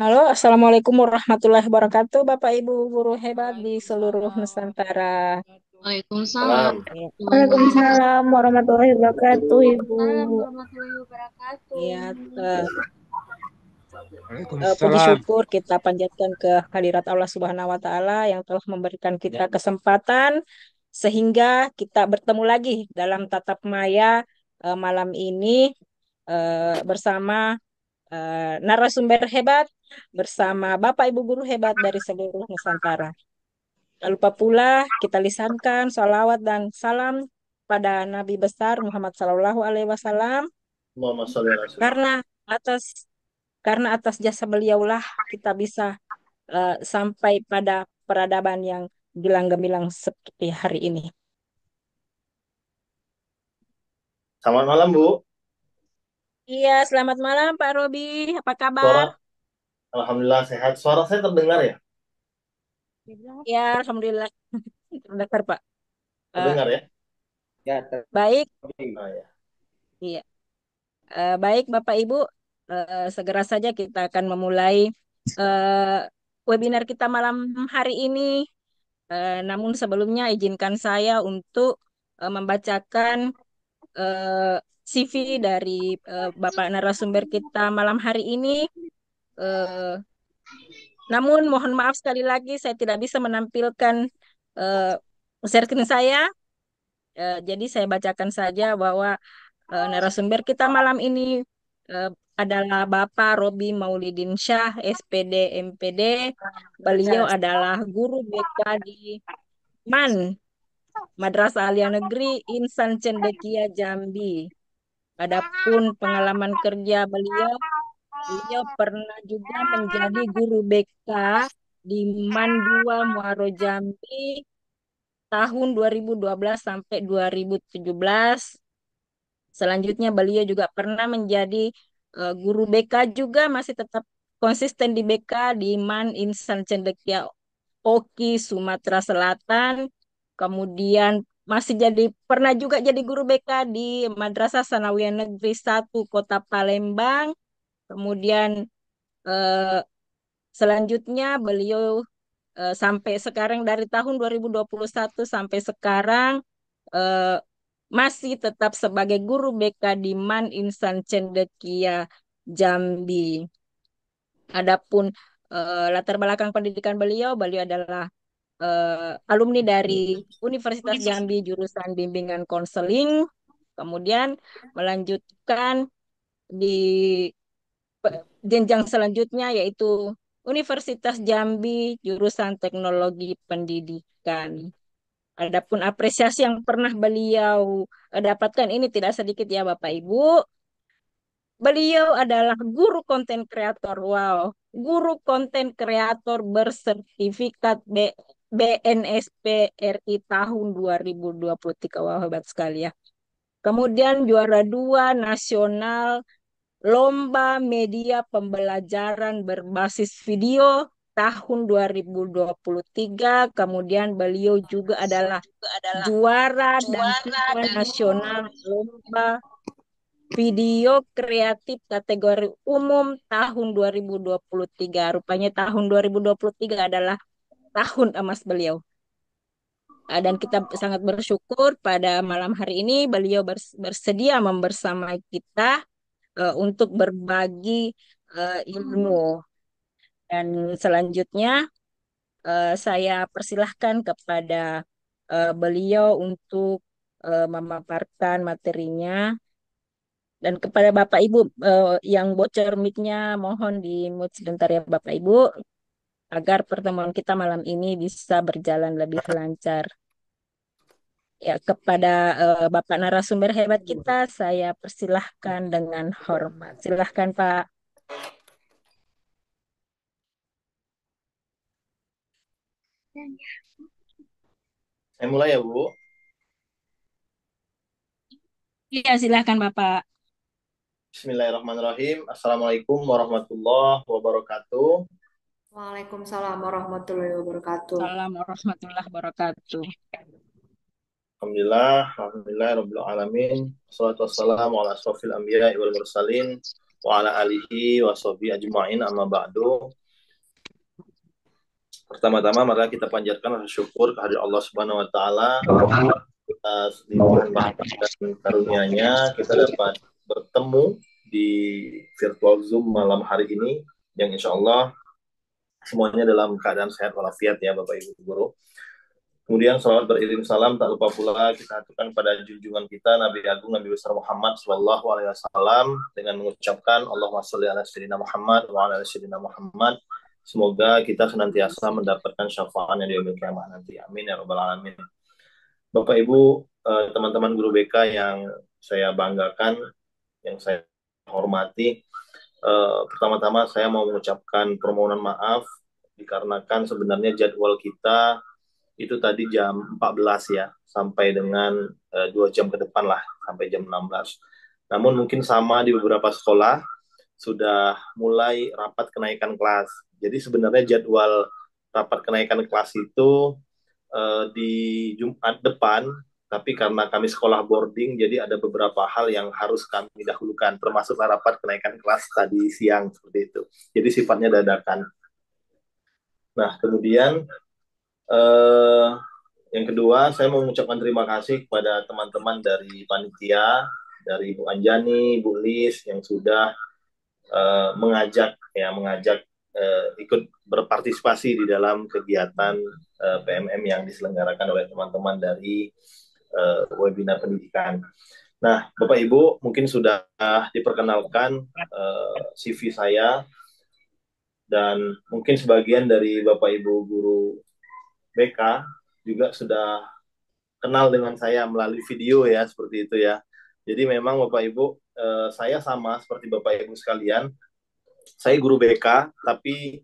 Halo, Assalamualaikum warahmatullahi wabarakatuh, Bapak Ibu guru hebat di seluruh Waalaikumsalam Nusantara. Waalaikumsalam Salam. warahmatullahi Waalaikumsalam warahmatullahi wabarakatuh, Ibu. wabarakatuh. Ya, eh, puji Waalaikumsalam. syukur kita panjatkan ke hadirat Allah Subhanahu wa Ta'ala yang telah memberikan kita kesempatan sehingga kita bertemu lagi dalam tatap maya malam ini bersama narasumber hebat, bersama Bapak Ibu guru hebat dari seluruh Nusantara. Tak lupa pula kita lisankan salawat dan salam pada Nabi besar Muhammad Sallallahu Alaihi Wasallam Muhammad sallallahu alaihi wasallam. karena atas atas jasa beliaulah kita bisa sampai pada peradaban yang gilang gemilang seperti hari ini. Selamat malam, Bu. Iya, selamat malam Pak Robi. Apa kabar? Suara, Alhamdulillah sehat. Suara saya terdengar ya? Ya, alhamdulillah terdengar Pak. Eh, Terdengar ya? baik, Ah, ya. iya. Baik Bapak Ibu, segera saja kita akan memulai eh, webinar kita malam hari ini. Namun sebelumnya izinkan saya untuk membacakan eh, CV dari Bapak narasumber kita malam hari ini. Eh, Namun mohon maaf sekali lagi saya tidak bisa menampilkan eh, screen saya. Jadi saya bacakan saja bahwa narasumber kita malam ini eh, adalah Bapak Robi Maulidin Syah, SPD MPD. Beliau adalah guru BK di MAN, Madrasah Alia Negeri Insan Cendekia Jambi. Adapun pengalaman kerja beliau, beliau pernah juga menjadi guru BK di MAN 2 Muaro Jambi tahun 2012 sampai 2017. Selanjutnya beliau juga pernah menjadi guru BK juga masih tetap konsisten di BK di MAN Insan Cendekia Oki Sumatera Selatan. Kemudian masih pernah juga jadi guru BK di Madrasah Sanawiyah Negeri 1 Kota Palembang. Kemudian eh, selanjutnya beliau sampai sekarang dari tahun 2021 sampai sekarang eh, masih tetap sebagai guru BK di MAN Insan Cendekia Jambi. Adapun latar belakang pendidikan beliau, beliau adalah alumni dari Universitas Jambi jurusan bimbingan konseling, kemudian melanjutkan di jenjang selanjutnya yaitu Universitas Jambi jurusan teknologi pendidikan. Adapun apresiasi yang pernah beliau dapatkan ini tidak sedikit ya Bapak Ibu. Beliau adalah guru konten kreator. Wow, guru konten kreator bersertifikat BNSP RI tahun 2023. Wow, hebat sekali ya. Kemudian juara dua nasional Lomba Media Pembelajaran Berbasis Video tahun 2023. Kemudian beliau juga adalah juara dan siswa nasional Lomba Video Kreatif kategori umum tahun 2023. Rupanya tahun 2023 adalah tahun emas beliau. Dan kita sangat bersyukur pada malam hari ini beliau bersedia membersamai kita untuk berbagi ilmu. Dan selanjutnya saya persilahkan kepada beliau untuk memaparkan materinya. Dan kepada Bapak Ibu yang bocor mic-nya mohon di mute sebentar ya Bapak Ibu agar pertemuan kita malam ini bisa berjalan lebih lancar. Ya, kepada Bapak narasumber hebat kita saya persilahkan dengan hormat. Silahkan Pak. Saya mulai ya, Bu. Iya, silahkan Bapak. Bismillahirrahmanirrahim. Assalamualaikum warahmatullahi wabarakatuh. Waalaikumsalam warahmatullahi wabarakatuh. Assalamualaikum warahmatullahi wabarakatuh. Alhamdulillah, alhamdulillah rabbil alamin. Wassalatu wassalamu ala asrofil anbiya'i wal mursalin wa ala alihi wa sahbihi ajma'in amma ba'du. Pertama-tama maka kita panjatkan rasa syukur kehadirat Allah Subhanahu wa taala atas limpahan dan karunia-Nya kita dapat bertemu di virtual Zoom malam hari ini yang insya Allah semuanya dalam keadaan sehat walafiat ya Bapak Ibu Guru. Kemudian salawat beriring salam tak lupa pula kita aturkan pada junjungan kita Nabi Agung Nabi besar Muhammad Sallallahu Alaihi Wasallam dengan mengucapkan Allahumma sholli ala sayyidina Muhammad wa ala sayyidina Muhammad. Semoga kita senantiasa mendapatkan syafaat yang di yaumil kiamah nanti. Amin ya rabbal alamin. Bapak Ibu, teman-teman guru BK yang saya banggakan, yang saya hormati, pertama-tama saya mau mengucapkan permohonan maaf dikarenakan sebenarnya jadwal kita itu tadi jam 14 ya, sampai dengan 2 jam ke depan lah, sampai jam 16. Namun mungkin sama di beberapa sekolah, sudah mulai rapat kenaikan kelas. Jadi sebenarnya jadwal rapat kenaikan kelas itu di Jumat depan, tapi karena kami sekolah boarding, jadi ada beberapa hal yang harus kami dahulukan, termasuk rapat kenaikan kelas tadi siang, seperti itu. Jadi sifatnya dadakan. Nah, kemudian yang kedua, saya mau mengucapkan terima kasih kepada teman-teman dari panitia, dari Bu Anjani, Bu Lis yang sudah mengajak ikut berpartisipasi di dalam kegiatan PMM yang diselenggarakan oleh teman-teman dari webinar pendidikan. Nah, Bapak Ibu mungkin sudah diperkenalkan CV saya dan mungkin sebagian dari Bapak Ibu guru BK juga sudah kenal dengan saya melalui video ya, seperti itu ya. Jadi memang Bapak Ibu, saya sama seperti Bapak Ibu sekalian, saya guru BK, tapi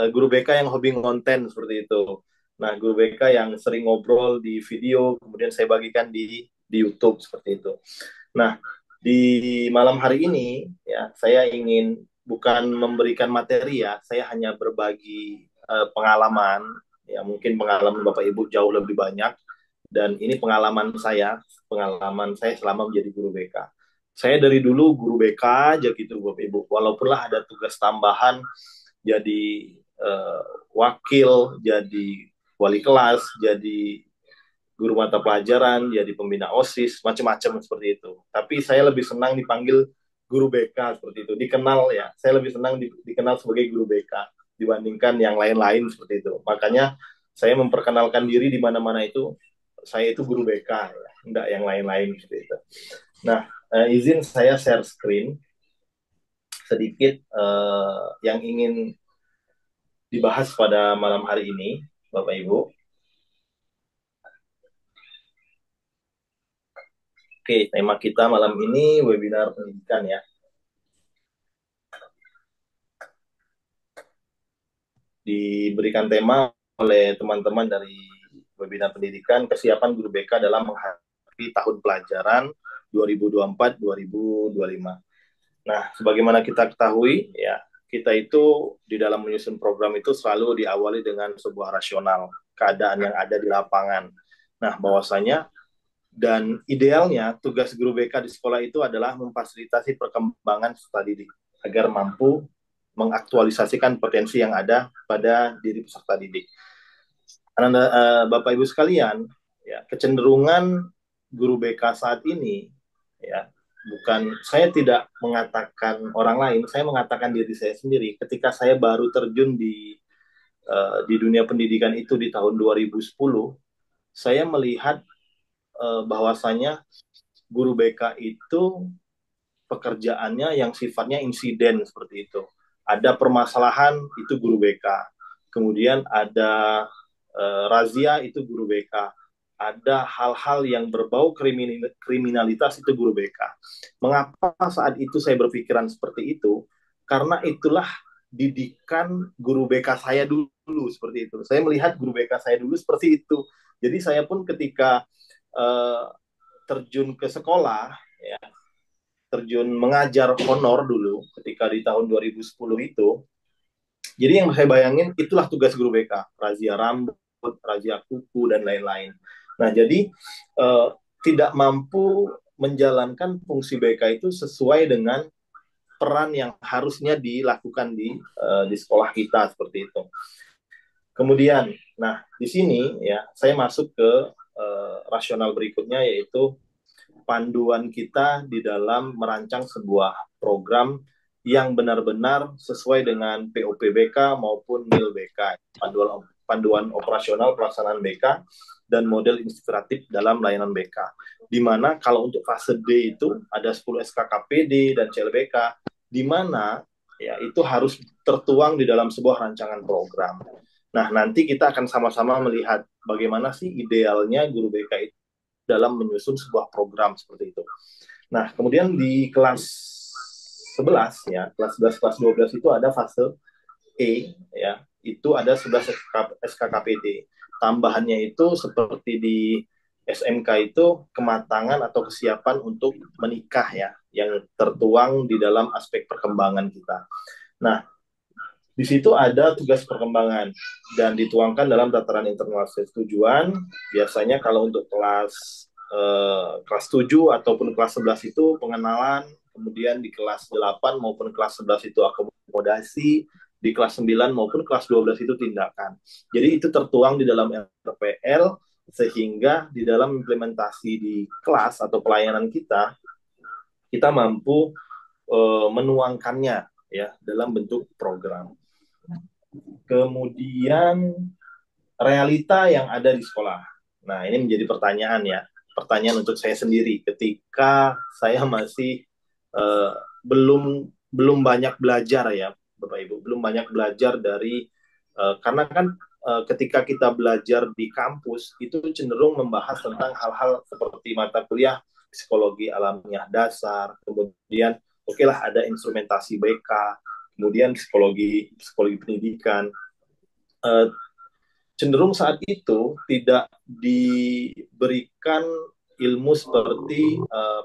guru BK yang hobi ngonten seperti itu. Nah, guru BK yang sering ngobrol di video, kemudian saya bagikan di YouTube seperti itu. Nah, di malam hari ini ya, saya ingin bukan memberikan materi ya, saya hanya berbagi pengalaman. Ya, mungkin pengalaman Bapak Ibu jauh lebih banyak, dan ini pengalaman saya selama menjadi guru BK. Saya dari dulu guru BK aja gitu Bapak Ibu, walaupun lah ada tugas tambahan jadi wakil, jadi wali kelas, jadi guru mata pelajaran, jadi pembina OSIS, macam-macam seperti itu. Tapi saya lebih senang dipanggil guru BK seperti itu, dikenal ya. Saya lebih senang dikenal sebagai guru BK dibandingkan yang lain-lain seperti itu. Makanya saya memperkenalkan diri di mana-mana itu, saya itu guru BK, ya. Enggak yang lain-lain seperti itu. Nah, izin saya share screen sedikit yang ingin dibahas pada malam hari ini, Bapak Ibu. Oke, tema kita malam ini webinar pendidikan ya. Diberikan tema oleh teman-teman dari webinar pendidikan kesiapan guru BK dalam menghadapi tahun pelajaran 2024-2025. Nah, sebagaimana kita ketahui ya, kita itu di dalam menyusun program itu selalu diawali dengan sebuah rasional, keadaan yang ada di lapangan. Nah, bahwasanya dan idealnya tugas guru BK di sekolah itu adalah memfasilitasi perkembangan peserta didik agar mampu mengaktualisasikan potensi yang ada pada diri peserta didik. Bapak Ibu sekalian, ya, kecenderungan guru BK saat ini ya, bukan, saya tidak mengatakan orang lain, saya mengatakan diri saya sendiri. Ketika saya baru terjun di dunia pendidikan itu di tahun 2010, saya melihat bahwasanya guru BK itu pekerjaannya yang sifatnya insiden seperti itu. Ada permasalahan, itu guru BK. Kemudian ada razia, itu guru BK. Ada hal-hal yang berbau kriminalitas, itu guru BK. Mengapa saat itu saya berpikiran seperti itu? Karena itulah didikan guru BK saya dulu seperti itu. Saya melihat guru BK saya dulu seperti itu. Jadi saya pun ketika terjun ke sekolah, ya, terjun mengajar honor dulu ketika di tahun 2010 itu. Jadi yang saya bayangin itulah tugas guru BK, razia rambut, razia kuku dan lain-lain. Nah, jadi tidak mampu menjalankan fungsi BK itu sesuai dengan peran yang harusnya dilakukan di sekolah kita seperti itu. Kemudian, nah di sini ya saya masuk ke rasional berikutnya, yaitu panduan kita di dalam merancang sebuah program yang benar-benar sesuai dengan POPBK maupun MIL-BK, panduan operasional pelaksanaan BK dan model inspiratif dalam layanan BK. Di mana kalau untuk fase D itu ada 10 SKKPD dan CLBK, di mana ya itu harus tertuang di dalam sebuah rancangan program. Nah, nanti kita akan sama-sama melihat bagaimana sih idealnya guru BK itu dalam menyusun sebuah program seperti itu. Nah, kemudian di kelas 11 ya, kelas 11, kelas 12 itu ada fase E ya, itu ada 11 SKKPD. Tambahannya itu seperti di SMK itu kematangan atau kesiapan untuk menikah ya, yang tertuang di dalam aspek perkembangan kita. Nah, di situ ada tugas perkembangan dan dituangkan dalam tataran internal tujuan. Biasanya kalau untuk kelas 7 ataupun kelas 11 itu pengenalan, kemudian di kelas 8 maupun kelas 11 itu akomodasi, di kelas 9 maupun kelas 12 itu tindakan. Jadi itu tertuang di dalam RPL, sehingga di dalam implementasi di kelas atau pelayanan kita mampu menuangkannya ya dalam bentuk program. Kemudian realita yang ada di sekolah. Nah, ini menjadi pertanyaan ya. Pertanyaan untuk saya sendiri ketika saya masih uh, belum banyak belajar ya, Bapak Ibu, belum banyak belajar dari karena kan ketika kita belajar di kampus itu cenderung membahas tentang hal-hal seperti mata kuliah psikologi alamiah dasar, kemudian oke lah ada instrumentasi BK, kemudian psikologi pendidikan. Uh, Cenderung saat itu tidak diberikan ilmu seperti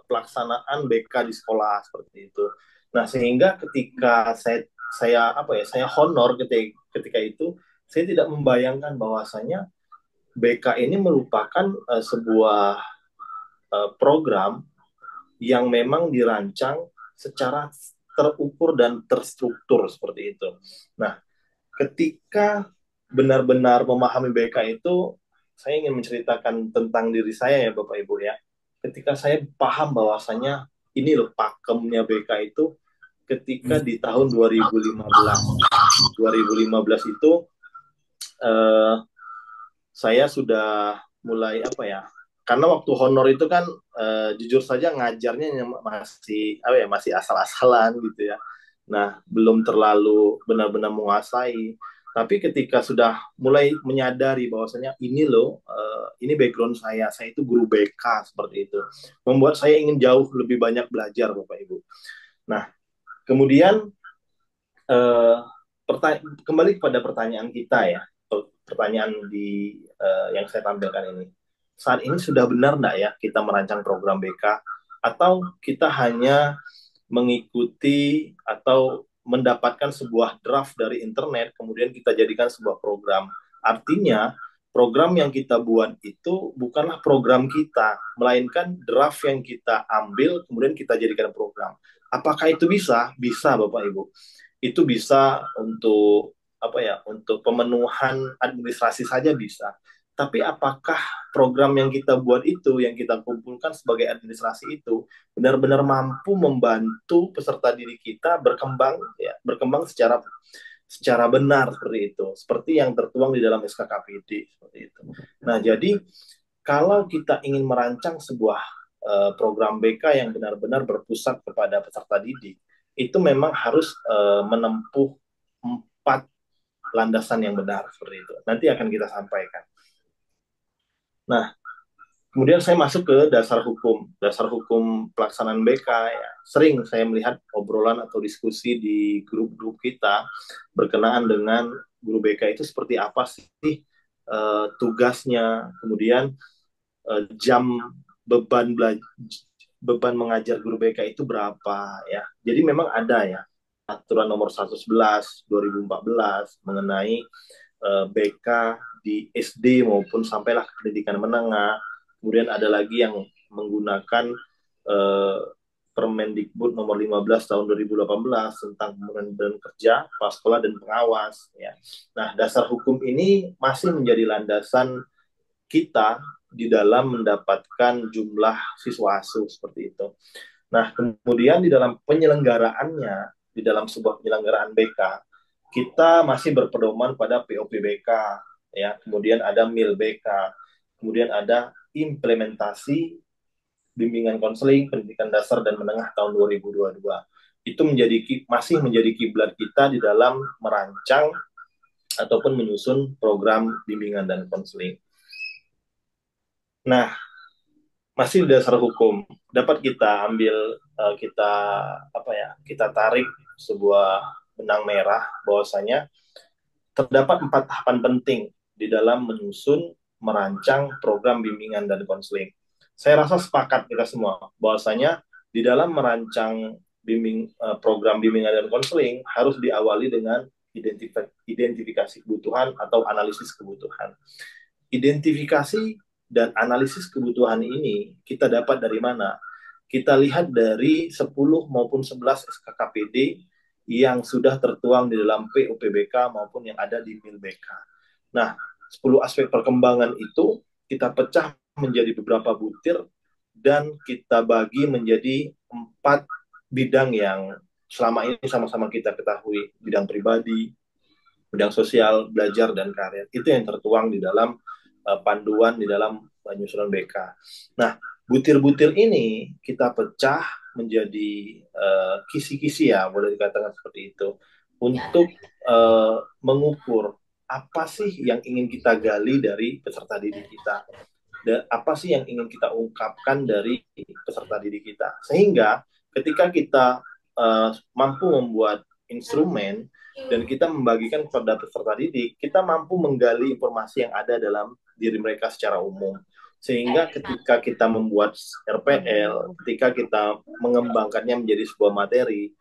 pelaksanaan BK di sekolah seperti itu. Nah, sehingga ketika saya honor ketika itu, saya tidak membayangkan bahwasanya BK ini merupakan sebuah program yang memang dirancang secara terukur dan terstruktur seperti itu. Nah, ketika benar-benar memahami BK itu, saya ingin menceritakan tentang diri saya ya Bapak Ibu ya. Ketika saya paham bahwasanya ini loh pakemnya BK itu ketika di tahun 2015. 2015 itu eh, saya sudah mulai apa ya? Karena waktu honor itu kan jujur saja ngajarnya masih asal-asalan gitu ya. Nah, belum terlalu benar-benar menguasai. Tapi ketika sudah mulai menyadari bahwasanya ini loh, ini background saya itu guru BK seperti itu. Membuat saya ingin jauh lebih banyak belajar, Bapak Ibu. Nah, kemudian eh, kembali kepada pertanyaan kita ya, pertanyaan yang saya tampilkan ini. Saat ini sudah benar enggak ya kita merancang program BK, atau kita hanya mengikuti atau mendapatkan sebuah draft dari internet, kemudian kita jadikan sebuah program. Artinya, program yang kita buat itu bukanlah program kita, melainkan draft yang kita ambil, kemudian kita jadikan program. Apakah itu bisa? Bisa, Bapak Ibu. Itu bisa untuk apa ya? Untuk pemenuhan administrasi saja bisa. Tapi apakah program yang kita buat itu, yang kita kumpulkan sebagai administrasi itu, benar-benar mampu membantu peserta didik kita berkembang ya, berkembang secara benar seperti yang tertuang di dalam SKKPD seperti itu. Nah, jadi kalau kita ingin merancang sebuah program BK yang benar-benar berpusat kepada peserta didik, itu memang harus menempuh 4 landasan yang benar seperti itu. Nanti akan kita sampaikan. Nah, kemudian saya masuk ke dasar hukum pelaksanaan BK. Ya. Sering saya melihat obrolan atau diskusi di grup-grup kita berkenaan dengan guru BK itu seperti apa sih tugasnya, kemudian jam beban beban mengajar guru BK itu berapa ya. Jadi memang ada ya aturan nomor 111 2014 mengenai BK di SD maupun sampailah ke pendidikan menengah. Kemudian ada lagi yang menggunakan Permendikbud nomor 15 tahun 2018 tentang pemberdayaan kerja, kepala sekolah dan pengawas ya. Nah, dasar hukum ini masih menjadi landasan kita di dalam mendapatkan jumlah siswa asuh seperti itu. Nah, kemudian di dalam penyelenggaraannya, di dalam sebuah penyelenggaraan BK, kita masih berpedoman pada POPBK, ya. Kemudian ada MIL BK, kemudian ada implementasi bimbingan konseling pendidikan dasar dan menengah tahun 2022. Itu masih menjadi kiblat kita di dalam merancang ataupun menyusun program bimbingan dan konseling. Nah, masih dasar hukum dapat kita ambil kita tarik sebuah benang merah bahwasanya terdapat 4 tahapan penting di dalam menyusun merancang program bimbingan dan konseling. Saya rasa sepakat kita semua bahwasanya di dalam merancang program bimbingan dan konseling harus diawali dengan identifikasi kebutuhan atau analisis kebutuhan. Identifikasi dan analisis kebutuhan ini kita dapat dari mana? Kita lihat dari 10 maupun 11 SKKPD yang sudah tertuang di dalam POPBK maupun yang ada di MIL-BK. Nah, 10 aspek perkembangan itu kita pecah menjadi beberapa butir dan kita bagi menjadi 4 bidang yang selama ini sama-sama kita ketahui, bidang pribadi, bidang sosial, belajar, dan karir. Itu yang tertuang di dalam panduan di dalam penyusunan BK. Nah, butir-butir ini kita pecah menjadi kisi-kisi ya, boleh dikatakan seperti itu, untuk mengukur apa sih yang ingin kita gali dari peserta didik kita, dan apa sih yang ingin kita ungkapkan dari peserta didik kita, sehingga ketika kita mampu membuat instrumen dan kita membagikan kepada peserta didik, kita mampu menggali informasi yang ada dalam diri mereka secara umum. Sehingga ketika kita membuat RPL, ketika kita mengembangkannya menjadi sebuah materi,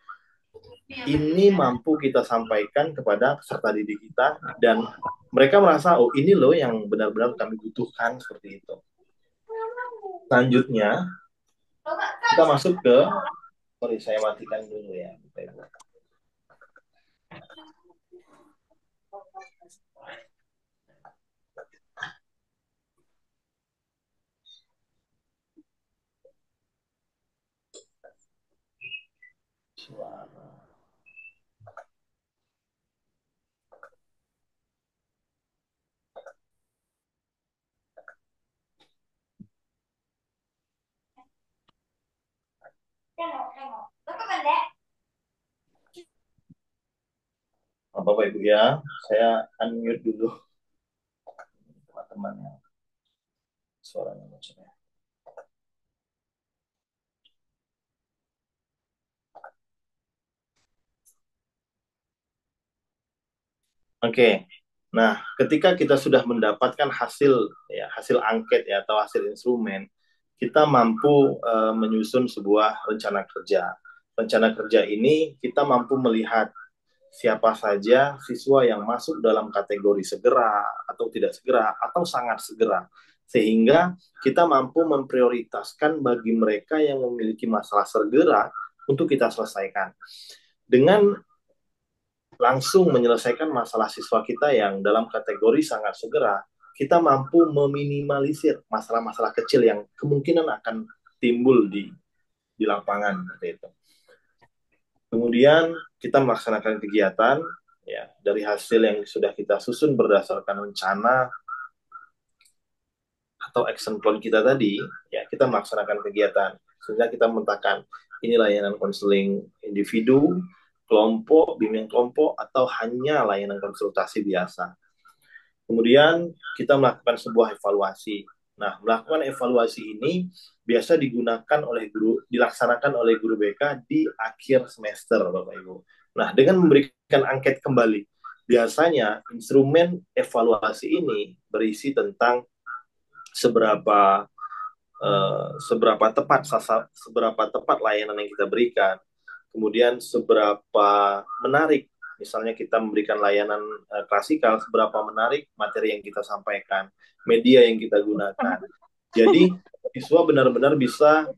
ini mampu kita sampaikan kepada peserta didik kita dan mereka merasa, oh ini loh yang benar-benar kami butuhkan, seperti itu. Selanjutnya, kita masuk ke, sorry saya matikan dulu ya. Suara. Bapak Ibu ya, saya unmute dulu teman-teman yang suaranya macamnya. Oke. Nah, ketika kita sudah mendapatkan hasil angket ya atau hasil instrumen, kita mampu menyusun sebuah rencana kerja. Rencana kerja ini kita mampu melihat siapa saja siswa yang masuk dalam kategori segera atau tidak segera atau sangat segera, sehingga kita mampu memprioritaskan bagi mereka yang memiliki masalah segera untuk kita selesaikan. Dengan langsung menyelesaikan masalah siswa kita yang dalam kategori sangat segera, kita mampu meminimalisir masalah-masalah kecil yang kemungkinan akan timbul di lapangan seperti itu. Kemudian kita melaksanakan kegiatan ya dari hasil yang sudah kita susun berdasarkan rencana atau action plan kita tadi, ya kita melaksanakan kegiatan sehingga kita memetakan ini layanan konseling individu, kelompok, bimbingan kelompok, atau hanya layanan konsultasi biasa. Kemudian kita melakukan sebuah evaluasi. Nah, melakukan evaluasi ini biasa dilaksanakan oleh guru BK di akhir semester, Bapak Ibu. Nah, dengan memberikan angket kembali, biasanya instrumen evaluasi ini berisi tentang seberapa tepat layanan yang kita berikan, kemudian seberapa menarik, misalnya kita memberikan layanan klasikal, seberapa menarik materi yang kita sampaikan, media yang kita gunakan, Jadi siswa benar-benar bisa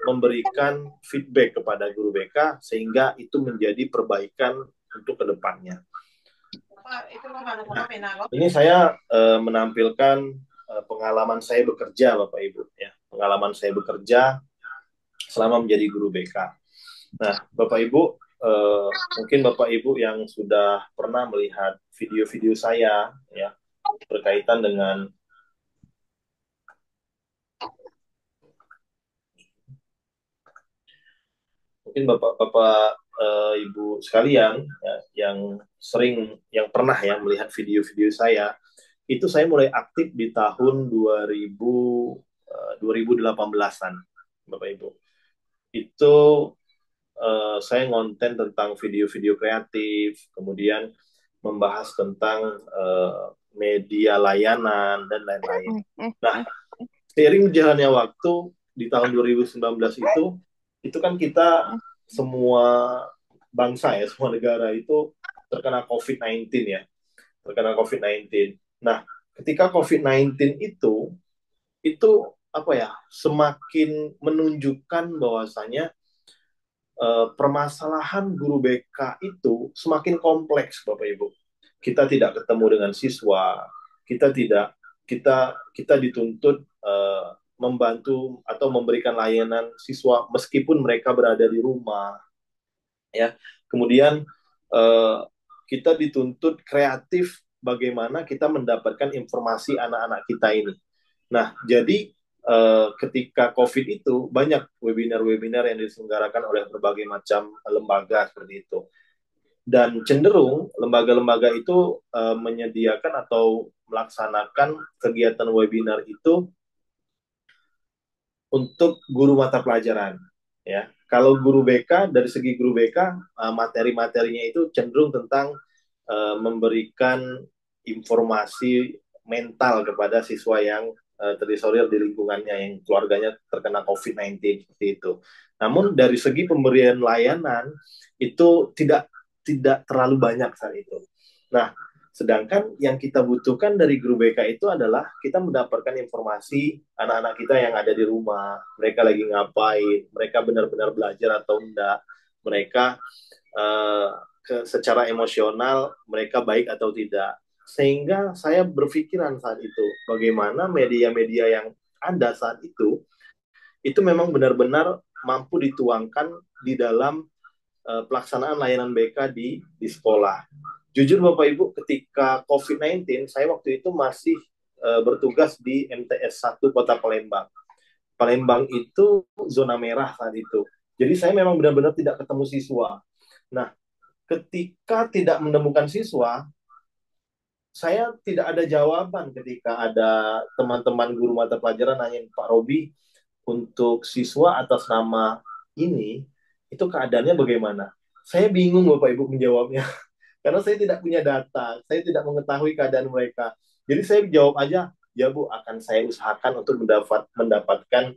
memberikan feedback kepada guru BK sehingga itu menjadi perbaikan untuk kedepannya. Nah, ini saya menampilkan pengalaman saya bekerja, Bapak Ibu. Ya, pengalaman saya bekerja selama menjadi guru BK. Nah, Bapak Ibu, mungkin Bapak Ibu yang sudah pernah melihat video-video saya, ya, berkaitan dengan mungkin Bapak-Bapak Ibu sekalian ya, yang pernah ya melihat video-video saya, itu saya mulai aktif di tahun 2018-an, Bapak Ibu. Itu saya ngonten tentang video-video kreatif, kemudian membahas tentang media layanan dan lain-lain. Nah, seiring berjalannya waktu di tahun 2019 itu kan kita semua bangsa ya, semua negara itu terkena COVID-19 ya, terkena COVID-19. Nah, ketika COVID-19 itu apa ya, semakin menunjukkan bahwasanya permasalahan guru BK itu semakin kompleks, Bapak Ibu. Kita tidak ketemu dengan siswa, kita tidak kita dituntut membantu atau memberikan layanan siswa meskipun mereka berada di rumah, ya. Kemudian eh, kita dituntut kreatif bagaimana kita mendapatkan informasi anak-anak kita ini. Nah, jadi ketika COVID itu banyak webinar-webinar yang diselenggarakan oleh berbagai macam lembaga seperti itu. Dan cenderung lembaga-lembaga itu menyediakan atau melaksanakan kegiatan webinar itu untuk guru mata pelajaran, ya. Kalau guru BK, dari segi guru BK, materi-materinya itu cenderung tentang memberikan informasi mental kepada siswa yang terisolir di lingkungannya, yang keluarganya terkena COVID-19 seperti itu. Namun dari segi pemberian layanan itu tidak terlalu banyak saat itu. Nah, sedangkan yang kita butuhkan dari guru BK itu adalah kita mendapatkan informasi anak-anak kita yang ada di rumah, mereka lagi ngapain, mereka benar-benar belajar atau enggak, mereka uh, secara emosional mereka baik atau tidak. Sehingga saya berpikiran saat itu, bagaimana media-media yang ada saat itu memang benar-benar mampu dituangkan di dalam pelaksanaan layanan BK di sekolah. Jujur Bapak Ibu, ketika COVID-19, saya waktu itu masih bertugas di MTS 1 Kota Palembang. Palembang itu zona merah saat itu. Jadi saya memang benar-benar tidak ketemu siswa. Nah, ketika tidak menemukan siswa, saya tidak ada jawaban ketika ada teman-teman guru mata pelajaran nanyain, Pak Robi, untuk siswa atas nama ini, itu keadaannya bagaimana? Saya bingung Bapak Ibu menjawabnya. Karena saya tidak punya data, saya tidak mengetahui keadaan mereka. Jadi saya jawab aja, ya Bu, akan saya usahakan untuk mendapatkan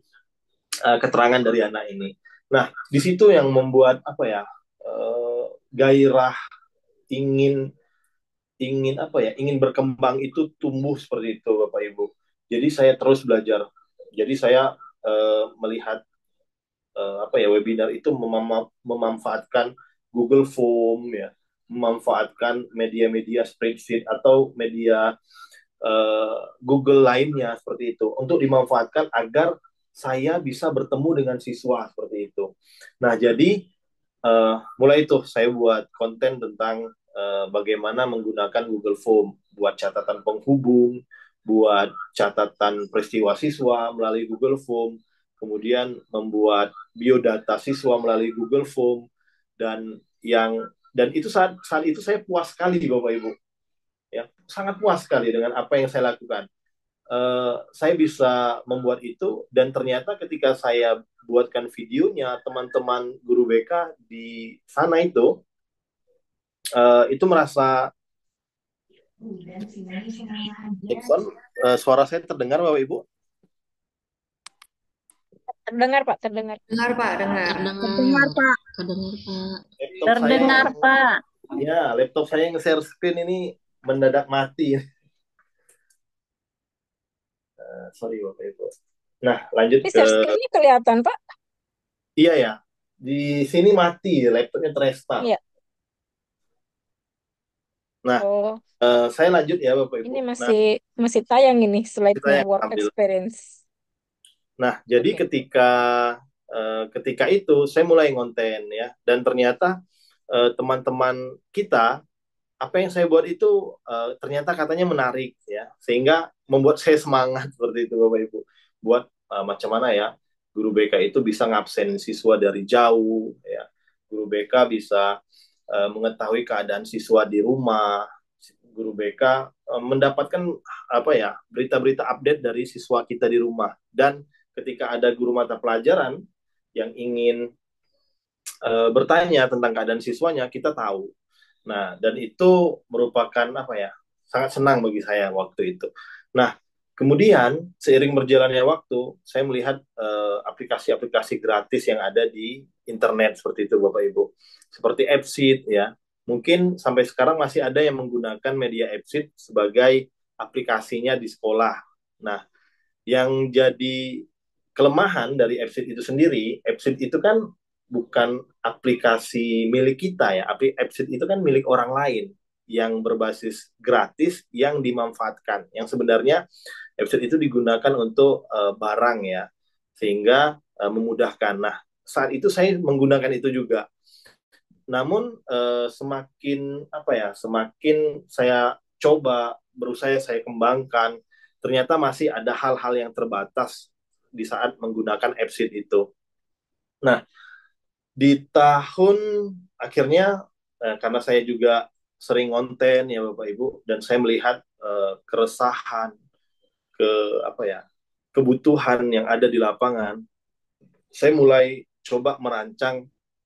keterangan dari anak ini. Nah, di situ yang membuat apa ya, gairah ingin ingin apa ya, ingin berkembang itu tumbuh seperti itu Bapak Ibu. Jadi saya terus belajar. Jadi saya melihat apa ya, webinar itu memanfaatkan Google Form ya, memanfaatkan media-media spreadsheet atau media Google lainnya seperti itu untuk dimanfaatkan agar saya bisa bertemu dengan siswa seperti itu. Nah, jadi mulai itu saya buat konten tentang bagaimana menggunakan Google Form buat catatan penghubung, buat catatan peristiwa siswa melalui Google Form, kemudian membuat biodata siswa melalui Google Form, dan itu saat itu saya puas sekali Bapak Ibu, ya, sangat puas sekali dengan apa yang saya lakukan. Saya bisa membuat itu, dan ternyata ketika saya buatkan videonya, teman-teman guru BK di sana itu merasa Jackson, suara saya terdengar Bapak Ibu? Terdengar, Pak, terdengar. Dengar, Pak, dengar. Terdengar, Pak. Terdengar, Pak. Laptop Terdengar, saya, Pak. ya, laptop saya nge-share screen ini mendadak mati. Sorry Bapak Ibu. Nah, lanjut Tapi ke share-nya kelihatan, Pak. iya ya. Di sini mati, laptopnya terrestart. Iya. Nah, Oh, saya lanjut ya Bapak Ibu. ini Nah, masih masih tayang ini kita slide-nya yang work ambil. experience. Nah, jadi Oke. ketika itu saya mulai ngonten ya, dan ternyata teman-teman kita apa yang saya buat itu ternyata katanya menarik ya, sehingga membuat saya semangat seperti itu Bapak Ibu. Buat macam mana ya guru BK itu bisa ngabsen siswa dari jauh ya. Guru BK bisa mengetahui keadaan siswa di rumah. Guru BK mendapatkan apa ya berita-berita update dari siswa kita di rumah, dan ketika ada guru mata pelajaran yang ingin bertanya tentang keadaan siswanya, kita tahu. Nah, dan itu merupakan apa ya? Sangat senang bagi saya waktu itu. Nah, kemudian seiring berjalannya waktu, saya melihat aplikasi-aplikasi gratis yang ada di internet seperti itu Bapak Ibu. Seperti Appseed ya. Mungkin sampai sekarang masih ada yang menggunakan media Appseed sebagai aplikasinya di sekolah. Nah, yang jadi kelemahan dari Appseed itu sendiri, Appseed itu kan bukan aplikasi milik kita ya. Appseed itu kan milik orang lain yang berbasis gratis yang dimanfaatkan. Yang sebenarnya Appseed itu digunakan untuk barang ya, sehingga memudahkan. Nah, saat itu saya menggunakan itu juga. Namun semakin apa ya, semakin saya coba berusaha saya kembangkan, ternyata masih ada hal-hal yang terbatas di saat menggunakan Appseed itu. Nah, di tahun akhirnya karena saya juga sering konten ya Bapak Ibu, dan saya melihat keresahan, ke apa ya, kebutuhan yang ada di lapangan, saya mulai coba merancang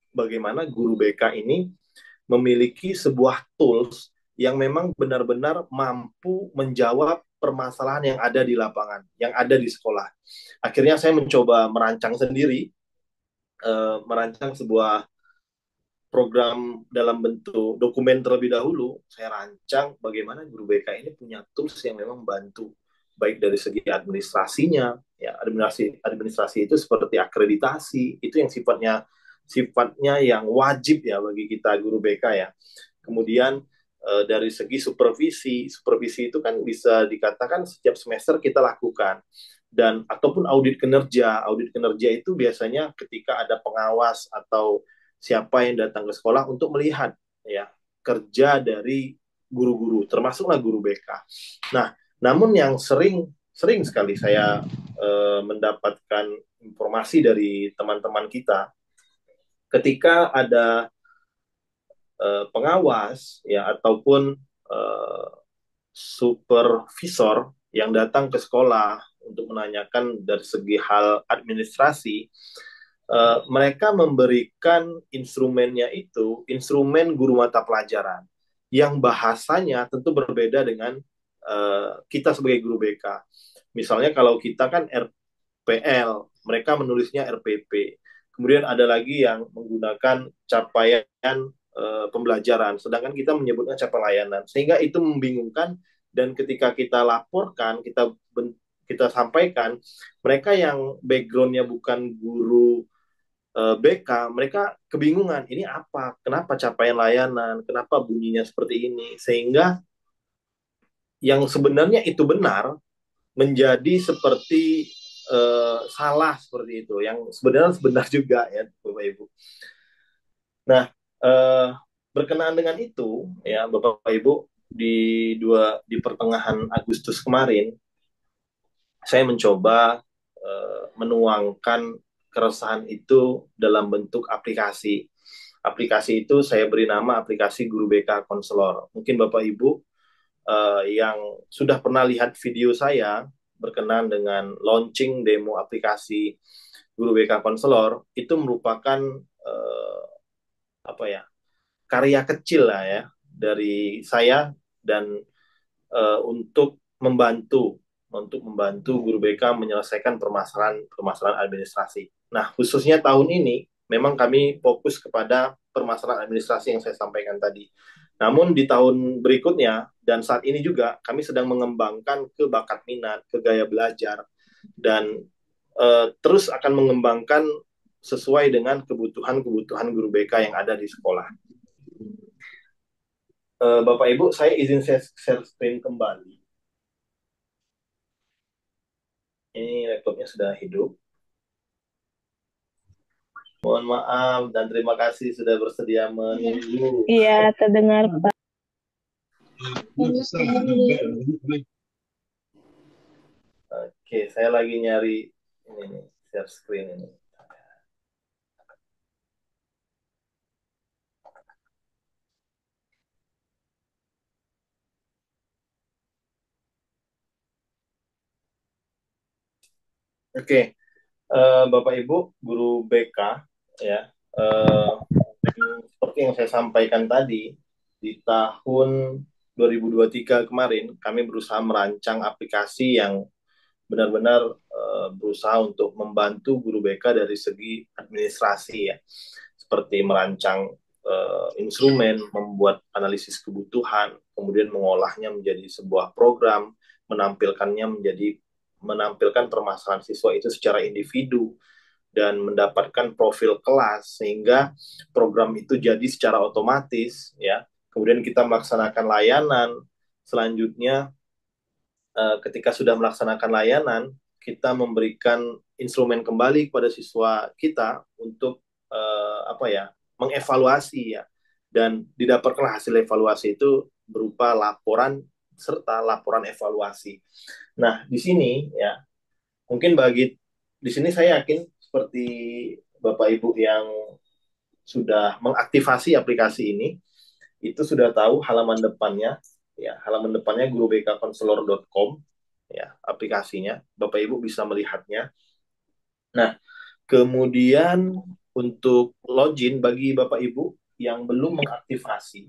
bagaimana guru BK ini memiliki sebuah tools yang memang benar-benar mampu menjawab permasalahan yang ada di lapangan, yang ada di sekolah. Akhirnya saya mencoba merancang sendiri, merancang sebuah program dalam bentuk dokumen terlebih dahulu. Saya rancang bagaimana guru BK ini punya tools yang memang membantu, baik dari segi administrasinya, ya administrasi administrasi itu seperti akreditasi, itu yang sifatnya yang wajib ya bagi kita guru BK ya. Kemudian dari segi supervisi itu kan bisa dikatakan setiap semester kita lakukan, dan ataupun audit kinerja itu biasanya ketika ada pengawas atau siapa yang datang ke sekolah untuk melihat ya kerja dari guru-guru, termasuklah guru BK. Nah, namun yang sering sering sekali saya mendapatkan informasi dari teman-teman kita ketika ada pengawas ya ataupun supervisor yang datang ke sekolah untuk menanyakan dari segi hal administrasi, mereka memberikan instrumennya itu instrumen guru mata pelajaran yang bahasanya tentu berbeda dengan kita sebagai guru BK. Misalnya kalau kita kan RPL, mereka menulisnya RPP. Kemudian ada lagi yang menggunakan capaian pembelajaran, sedangkan kita menyebutnya capaian layanan, sehingga itu membingungkan. Dan ketika kita laporkan, kita sampaikan, mereka yang backgroundnya bukan guru BK, mereka kebingungan, ini apa, kenapa capaian layanan, kenapa bunyinya seperti ini, sehingga yang sebenarnya itu benar menjadi seperti salah seperti itu, yang sebenarnya benar juga ya Bapak Ibu. Nah, eh, berkenaan dengan itu ya Bapak Ibu, di pertengahan Agustus kemarin saya mencoba menuangkan keresahan itu dalam bentuk aplikasi. Aplikasi itu saya beri nama aplikasi Guru BK Konselor. Mungkin Bapak Ibu yang sudah pernah lihat video saya berkenaan dengan launching demo aplikasi Guru BK Konselor, itu merupakan apa ya, karya kecil lah ya dari saya, dan untuk membantu guru BK menyelesaikan permasalahan administrasi. Nah, khususnya tahun ini memang kami fokus kepada permasalahan administrasi yang saya sampaikan tadi. Namun di tahun berikutnya dan saat ini juga kami sedang mengembangkan ke bakat minat, ke gaya belajar, dan terus akan mengembangkan sesuai dengan kebutuhan-kebutuhan guru BK yang ada di sekolah. Bapak Ibu, saya izin share screen kembali. Ini laptopnya sudah hidup. Mohon maaf dan terima kasih sudah bersedia menunggu. Iya, terdengar, Pak. Oke, saya lagi nyari ini nih, share screen ini. Oke, Bapak Ibu, guru BK, ya, seperti yang saya sampaikan tadi, di tahun 2023 kemarin, kami berusaha merancang aplikasi yang benar-benar berusaha untuk membantu guru BK dari segi administrasi, ya, seperti merancang instrumen, membuat analisis kebutuhan, kemudian mengolahnya menjadi sebuah program, menampilkan permasalahan siswa itu secara individu dan mendapatkan profil kelas sehingga program itu jadi secara otomatis, ya. Kemudian kita melaksanakan layanan. Selanjutnya ketika sudah melaksanakan layanan, kita memberikan instrumen kembali kepada siswa kita untuk apa ya, mengevaluasi, ya, dan didapatkan hasil evaluasi itu berupa laporan serta laporan evaluasi. Nah, di sini, ya, mungkin di sini saya yakin seperti Bapak Ibu yang sudah mengaktifasi aplikasi ini, itu sudah tahu halaman depannya, ya, halaman depannya gurubkkonselor.com, ya, aplikasinya. Bapak Ibu bisa melihatnya. Nah, kemudian untuk login bagi Bapak Ibu yang belum mengaktifasi,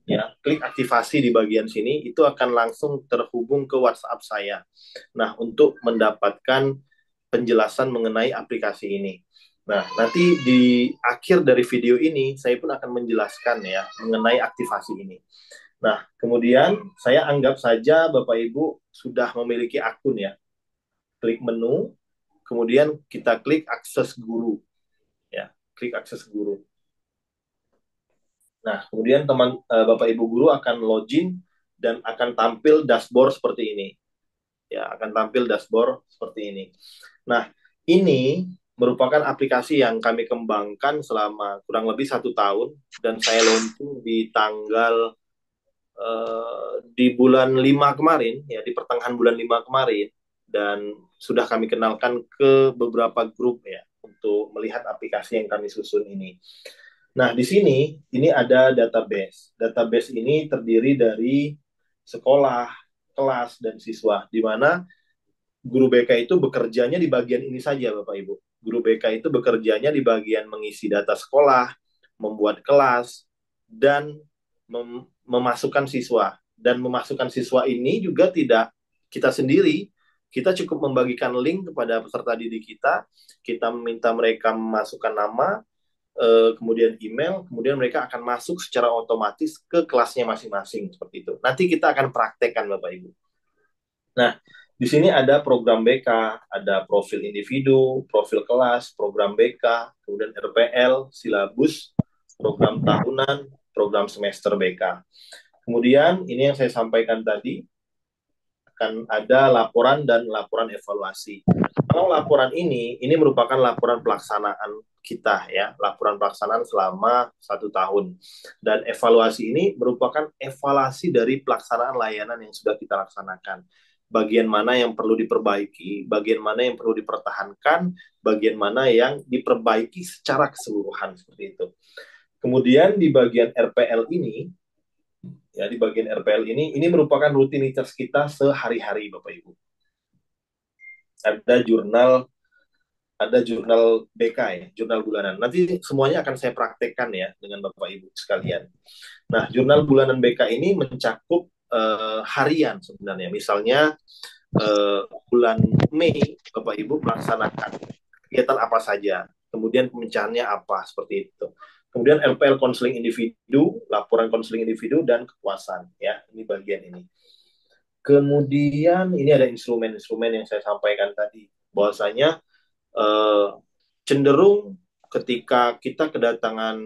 ya, klik aktivasi di bagian sini, itu akan langsung terhubung ke WhatsApp saya. Nah, untuk mendapatkan penjelasan mengenai aplikasi ini. Nah, nanti di akhir dari video ini, saya pun akan menjelaskan, ya, mengenai aktivasi ini. Nah, kemudian saya anggap saja Bapak Ibu sudah memiliki akun, ya. Klik menu, kemudian kita klik akses guru, ya, klik akses guru. Nah, kemudian Bapak Ibu guru akan login dan akan tampil dashboard seperti ini. Ya, akan tampil dashboard seperti ini. Nah, ini merupakan aplikasi yang kami kembangkan selama kurang lebih 1 tahun dan saya launching di bulan 5 kemarin, ya, di pertengahan bulan 5 kemarin, dan sudah kami kenalkan ke beberapa grup, ya, untuk melihat aplikasi yang kami susun ini. Nah, di sini ini ada database. Database ini terdiri dari sekolah, kelas, dan siswa, di mana guru BK itu bekerjanya di bagian ini saja, Bapak Ibu. Guru BK itu bekerjanya di bagian mengisi data sekolah, membuat kelas, dan memasukkan siswa. Dan memasukkan siswa ini juga tidak kita sendiri, kita cukup membagikan link kepada peserta didik kita meminta mereka memasukkan nama, kemudian email, kemudian mereka akan masuk secara otomatis ke kelasnya masing-masing, seperti itu. Nanti kita akan praktekkan, Bapak Ibu. Nah, di sini ada program BK, ada profil individu, profil kelas, program BK, kemudian RPL, silabus, program tahunan, program semester BK. Kemudian ini yang saya sampaikan tadi, akan ada laporan dan laporan evaluasi. Kalau laporan ini merupakan laporan pelaksanaan kita, ya, laporan pelaksanaan selama 1 tahun. Dan evaluasi ini merupakan evaluasi dari pelaksanaan layanan yang sudah kita laksanakan. Bagian mana yang perlu diperbaiki, bagian mana yang perlu dipertahankan, bagian mana yang diperbaiki secara keseluruhan, seperti itu. Kemudian di bagian RPL ini, ya, di bagian RPL ini merupakan rutinitas kita sehari-hari, Bapak Ibu. Ada jurnal BK, ya, jurnal bulanan. Nanti semuanya akan saya praktekkan, ya, dengan Bapak Ibu sekalian. Nah, jurnal bulanan BK ini mencakup harian sebenarnya. Misalnya bulan Mei, Bapak Ibu melaksanakan kegiatan apa saja, kemudian pemecahannya apa, seperti itu. Kemudian LPL konseling individu, laporan konseling individu, dan kepuasan. Ya, ini bagian ini. Kemudian ini ada instrumen-instrumen yang saya sampaikan tadi. Bahwasanya cenderung ketika kita kedatangan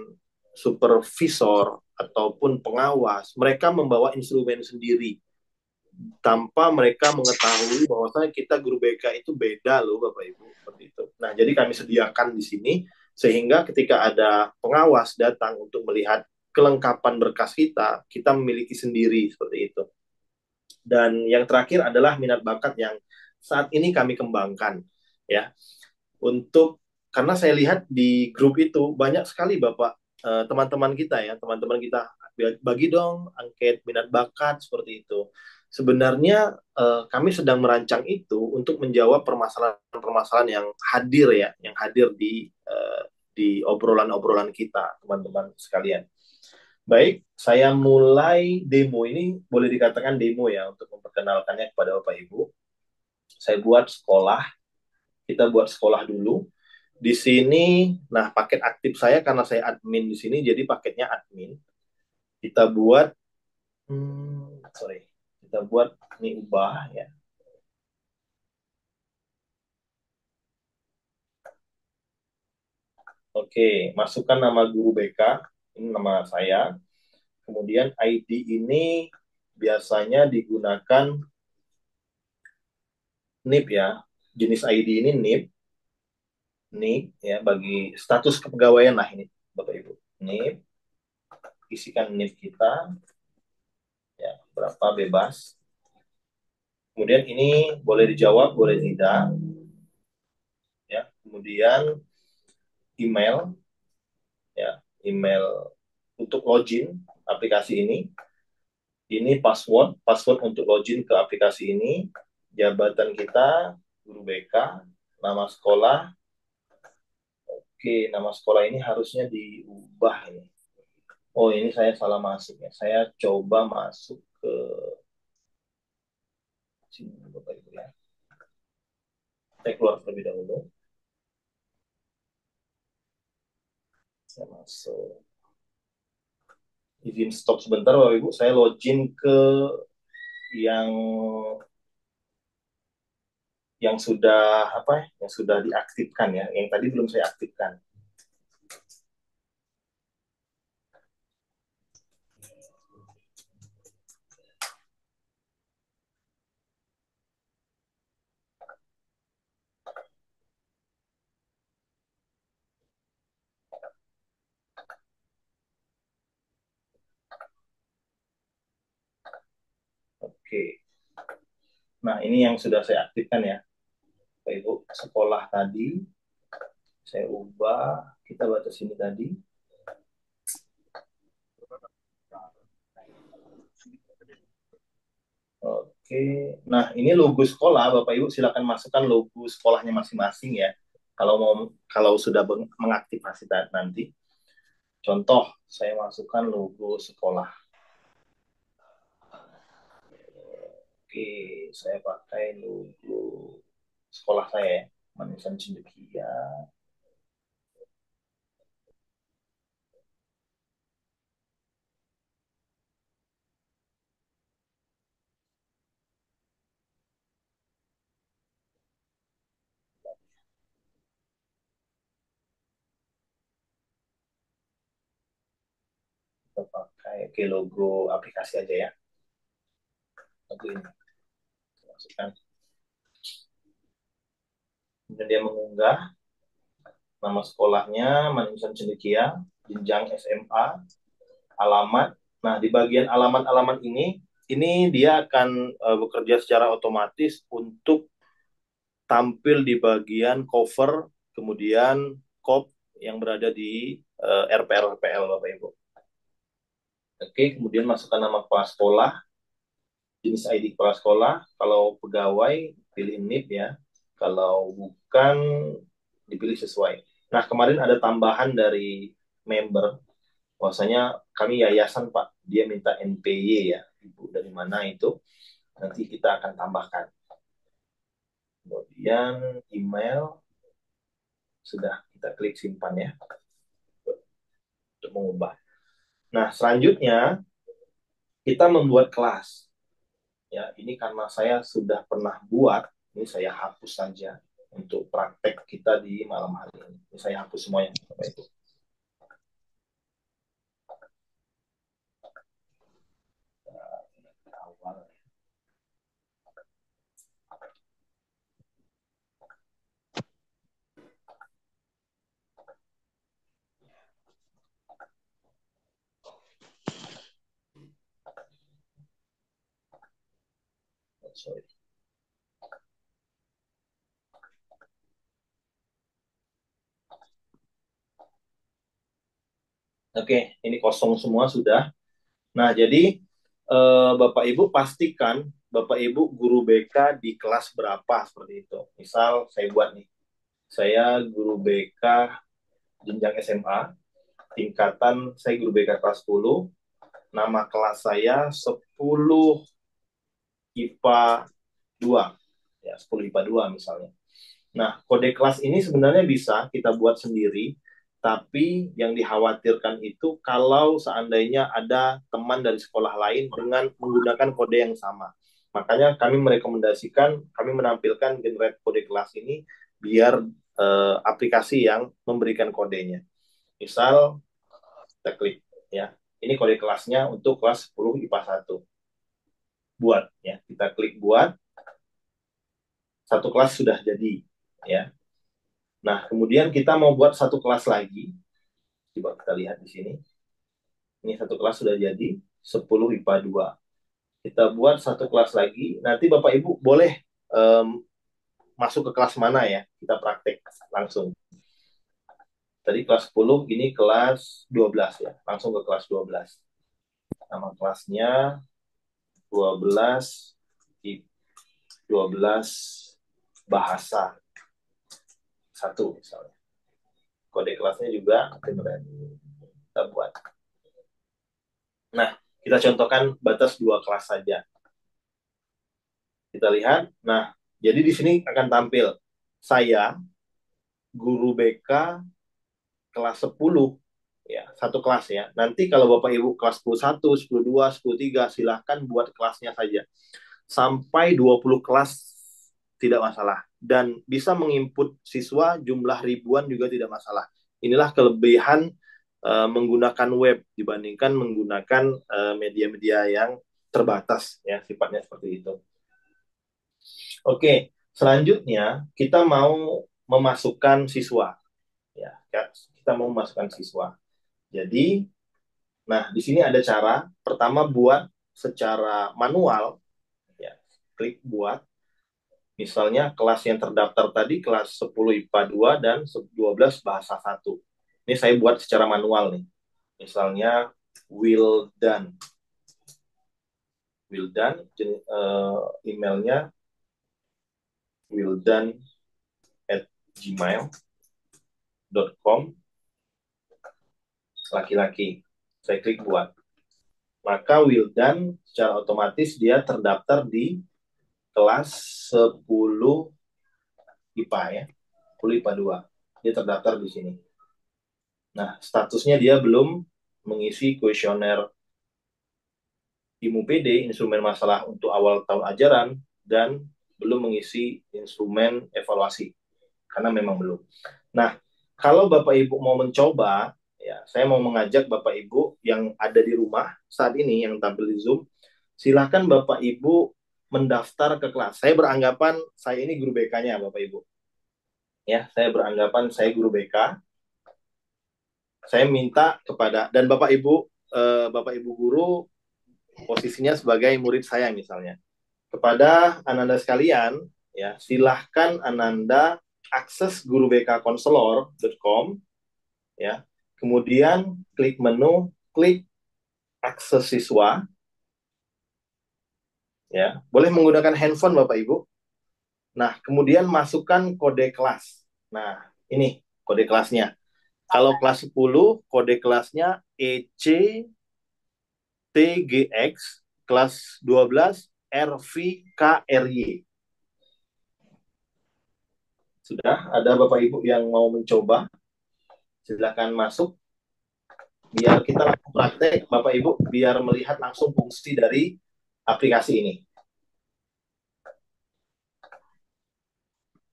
supervisor ataupun pengawas, mereka membawa instrumen sendiri tanpa mereka mengetahui bahwasanya kita guru BK itu beda loh Bapak Ibu, seperti itu. Nah, jadi kami sediakan di sini sehingga ketika ada pengawas datang untuk melihat kelengkapan berkas kita, kita memiliki sendiri seperti itu. Dan yang terakhir adalah minat bakat yang saat ini kami kembangkan ya. Untuk karena saya lihat di grup itu banyak sekali Bapak teman-teman kita ya, teman-teman kita bagi dong angket minat bakat seperti itu. Sebenarnya kami sedang merancang itu untuk menjawab permasalahan-permasalahan yang hadir ya, yang hadir di obrolan-obrolan kita, teman-teman sekalian. Baik, saya mulai demo ini, boleh dikatakan demo ya, untuk memperkenalkannya kepada Bapak Ibu. Saya buat sekolah, kita buat sekolah dulu. Di sini, nah paket aktif saya karena saya admin di sini, jadi paketnya admin. Kita buat, kita buat ini ubah ya. Oke, masukkan nama guru BK, ini nama saya. Kemudian ID ini biasanya digunakan NIP ya. Jenis ID ini NIP. NIP ya, bagi status kepegawaian lah ini Bapak Ibu. NIP, isikan NIP kita ya, berapa bebas. Kemudian ini boleh dijawab, boleh tidak. Ya, kemudian email ya, email untuk login aplikasi ini. Ini password untuk login ke aplikasi ini. Jabatan kita guru BK, nama sekolah. Oke, nama sekolah ini harusnya diubah ini. Oh, ini saya salah masuk ya. Saya coba masuk ke sini Bapak Ibu ya. Saya keluar terlebih dahulu. Saya masuk. Izin stop sebentar Bapak Ibu. Saya login ke yang sudah apa ya? Yang sudah diaktifkan ya. Yang tadi belum saya aktifkan. Oke. Nah, ini yang sudah saya aktifkan ya. Bapak Ibu, sekolah tadi saya ubah, kita batas ini tadi. Oke, nah ini logo sekolah, Bapak Ibu silakan masukkan logo sekolahnya masing-masing ya. Kalau sudah mengaktifasi nanti. Contoh, saya masukkan logo sekolah. Oke, saya pakai logo sekolah saya ya, Manisan Cendekia. Kita pakai logo aplikasi aja ya. Logo ini. Masukkan. Kemudian dia mengunggah nama sekolahnya Manisan Cendekia, jenjang SMA, alamat. Nah, di bagian alamat-alamat ini dia akan bekerja secara otomatis untuk tampil di bagian cover, kemudian kop yang berada di RPL Bapak Ibu. Oke, kemudian masukkan nama kepala sekolah, jenis ID kepala sekolah, kalau pegawai pilih NIP ya, kalau bukan dipilih sesuai. Nah, kemarin ada tambahan dari member, bahwasanya kami yayasan Pak, dia minta NPY ya, Ibu dari mana itu, nanti kita akan tambahkan. Kemudian email, sudah kita klik simpan ya. untuk mengubah. Nah, selanjutnya kita membuat kelas. Ya, ini karena saya sudah pernah buat, ini saya hapus saja untuk praktek kita di malam hari ini. Ini saya hapus semuanya, Bapak Ibu. Sorry. Oke, ini kosong semua sudah. Nah, jadi Bapak Ibu pastikan Bapak Ibu guru BK di kelas berapa seperti itu. Misal saya buat nih, saya guru BK jenjang SMA, tingkatan saya guru BK kelas 10, nama kelas saya 10 IPA 2, ya 10 IPA 2 misalnya. Nah, kode kelas ini sebenarnya bisa kita buat sendiri, tapi yang dikhawatirkan itu kalau seandainya ada teman dari sekolah lain dengan menggunakan kode yang sama. Makanya kami merekomendasikan, kami menampilkan generate kode kelas ini biar aplikasi yang memberikan kodenya. Misal, kita klik ya. Ini kode kelasnya untuk kelas 10 IPA 1. Buat ya, kita klik buat. Satu kelas sudah jadi ya. Nah, kemudian kita mau buat satu kelas lagi. Coba kita lihat di sini. Ini satu kelas sudah jadi 10 IPA 2. Kita buat satu kelas lagi. Nanti Bapak Ibu boleh masuk ke kelas mana ya. Kita praktek langsung. Tadi kelas 10, ini kelas 12 ya. Langsung ke kelas 12. Nama kelasnya 12 bahasa 1 misalnya. Kode kelasnya juga kita buat. Nah, kita contohkan batas 2 kelas saja. Kita lihat. Nah, jadi di sini akan tampil saya guru BK kelas 10 ya, satu kelas ya. Nanti kalau Bapak Ibu kelas 11, 12, 13 silahkan buat kelasnya saja. Sampai 20 kelas tidak masalah dan bisa menginput siswa jumlah ribuan juga tidak masalah. Inilah kelebihan menggunakan web dibandingkan menggunakan media-media yang terbatas ya, sifatnya seperti itu. Oke, selanjutnya kita mau memasukkan siswa. Ya, kita mau memasukkan siswa. Jadi, nah di sini ada cara. Pertama buat secara manual. Ya, klik buat. Misalnya kelas yang terdaftar tadi kelas 10 IPA 2 dan 12 bahasa 1. Ini saya buat secara manual nih. Misalnya Wildan. Wildan, emailnya wildan@gmail.com, laki-laki. Saya klik buat. Maka Wildan secara otomatis dia terdaftar di kelas 10 IPA ya. 10 IPA 2. Dia terdaftar di sini. Nah, statusnya dia belum mengisi kuesioner IMU-PD, instrumen masalah untuk awal tahun ajaran, dan belum mengisi instrumen evaluasi. Karena memang belum. Nah, kalau Bapak Ibu mau mencoba, ya, saya mau mengajak Bapak Ibu yang ada di rumah saat ini, yang tampil di Zoom, silakan Bapak Ibu mendaftar ke kelas. Saya beranggapan saya ini guru BK-nya, Bapak Ibu. Ya, saya beranggapan saya guru BK. Saya minta kepada, dan Bapak Ibu guru posisinya sebagai murid saya misalnya. Kepada Ananda sekalian, ya, silahkan Ananda akses gurubkkonselor.com ya. Kemudian klik menu, klik akses siswa. Ya, boleh menggunakan handphone Bapak Ibu. Nah, kemudian masukkan kode kelas. Nah, ini kode kelasnya. Kalau kelas 10, kode kelasnya ECTGX, kelas 12 RVKRY. Sudah ada Bapak Ibu yang mau mencoba? Silakan masuk. biar kita langsung praktek, Bapak Ibu, biar melihat langsung fungsi dari aplikasi ini.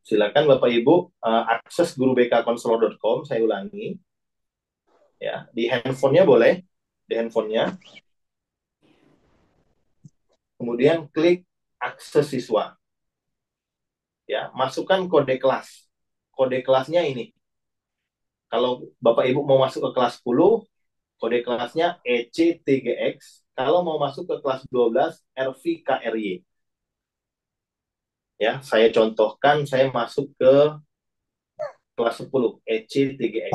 Silakan Bapak Ibu akses gurubkkonselor.com, saya ulangi. Ya, di handphonenya boleh, di handphonenya. Kemudian klik akses siswa. Ya, masukkan kode kelas. Kode kelasnya ini. Kalau Bapak Ibu mau masuk ke kelas 10, kode kelasnya EC3GX. Kalau mau masuk ke kelas 12, RVKRY. Ya, saya contohkan, saya masuk ke kelas 10, EC3X.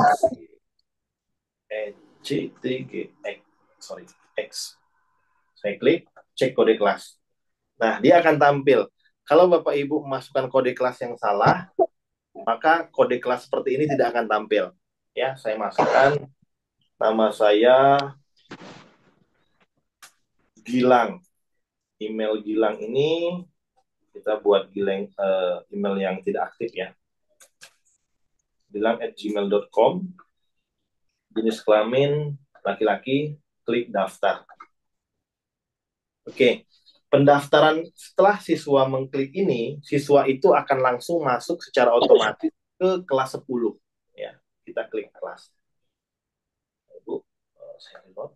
EC3GX. Sorry, X. Saya klik, cek kode kelas. Nah, dia akan tampil. Kalau Bapak Ibu memasukkan kode kelas yang salah, maka kode kelas seperti ini tidak akan tampil. Ya, saya masukkan nama saya Gilang. Email Gilang ini kita buat Gilang email yang tidak aktif ya. Gilang@gmail.com. Jenis kelamin laki-laki, klik daftar. Oke. Pendaftaran setelah siswa mengklik ini, siswa itu akan langsung masuk secara otomatis ke kelas 10 ya. Kita klik kelas. Ibu, saya reload.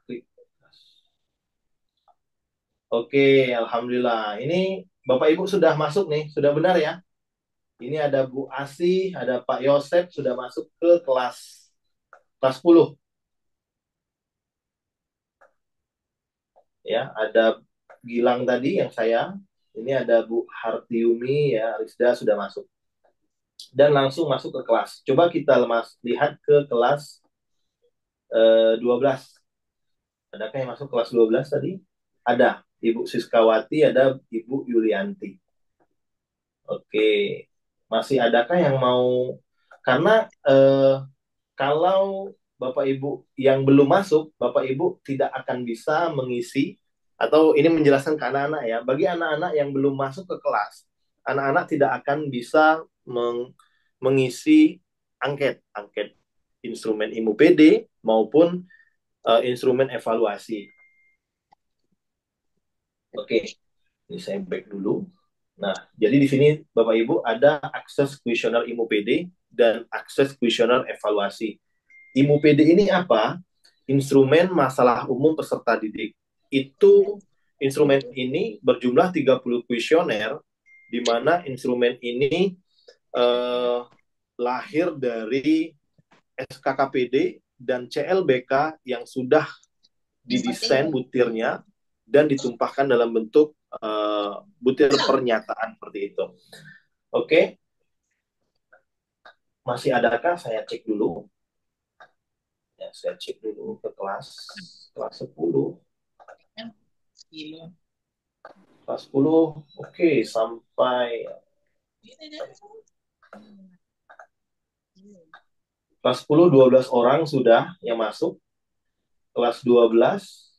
Klik kelas. Oke, alhamdulillah. Ini Bapak Ibu sudah masuk nih, sudah benar ya? Ini ada Bu Asih, ada Pak Yosep sudah masuk ke kelas 10. Ya, ada Gilang tadi yang saya. Ini ada Bu Hartiumi ya, Rizda sudah masuk. Dan langsung masuk ke kelas. Coba kita lihat ke kelas 12. Adakah yang masuk kelas 12 tadi? Ada. Ibu Siskawati, ada Ibu Yulianti. Oke. Masih adakah yang mau? Karena kalau Bapak Ibu yang belum masuk, Bapak Ibu tidak akan bisa mengisi, atau ini menjelaskan ke anak-anak ya, bagi anak-anak yang belum masuk ke kelas, anak-anak tidak akan bisa mengisi angket instrumen IMU PD maupun instrumen evaluasi. Oke, ini saya back dulu. Nah, jadi di sini Bapak Ibu ada akses kuesioner IMU PD dan akses kuesioner evaluasi. IMU PD ini apa? Instrumen masalah umum peserta didik. Itu instrumen ini berjumlah 30 kuesioner, di mana instrumen ini lahir dari SKKPD dan CLBK yang sudah didesain butirnya dan ditumpahkan dalam bentuk butir pernyataan seperti itu. Oke. Masih adakah? Saya cek dulu. Ya, saya cek dulu ke kelas 10. Kelas 10, oke, sampai kelas 10 12 orang sudah yang masuk. Kelas 12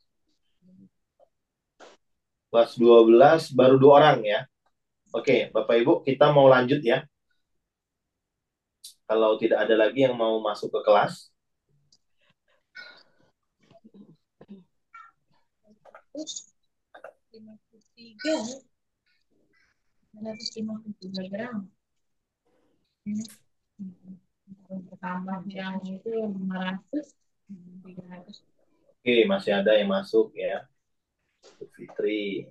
baru 2 orang ya. Oke, Bapak Ibu, kita mau lanjut ya. Kalau tidak ada lagi yang mau masuk ke kelas. Tambah yang itu 500, 300. Oke, masih ada yang masuk ya. Fitri.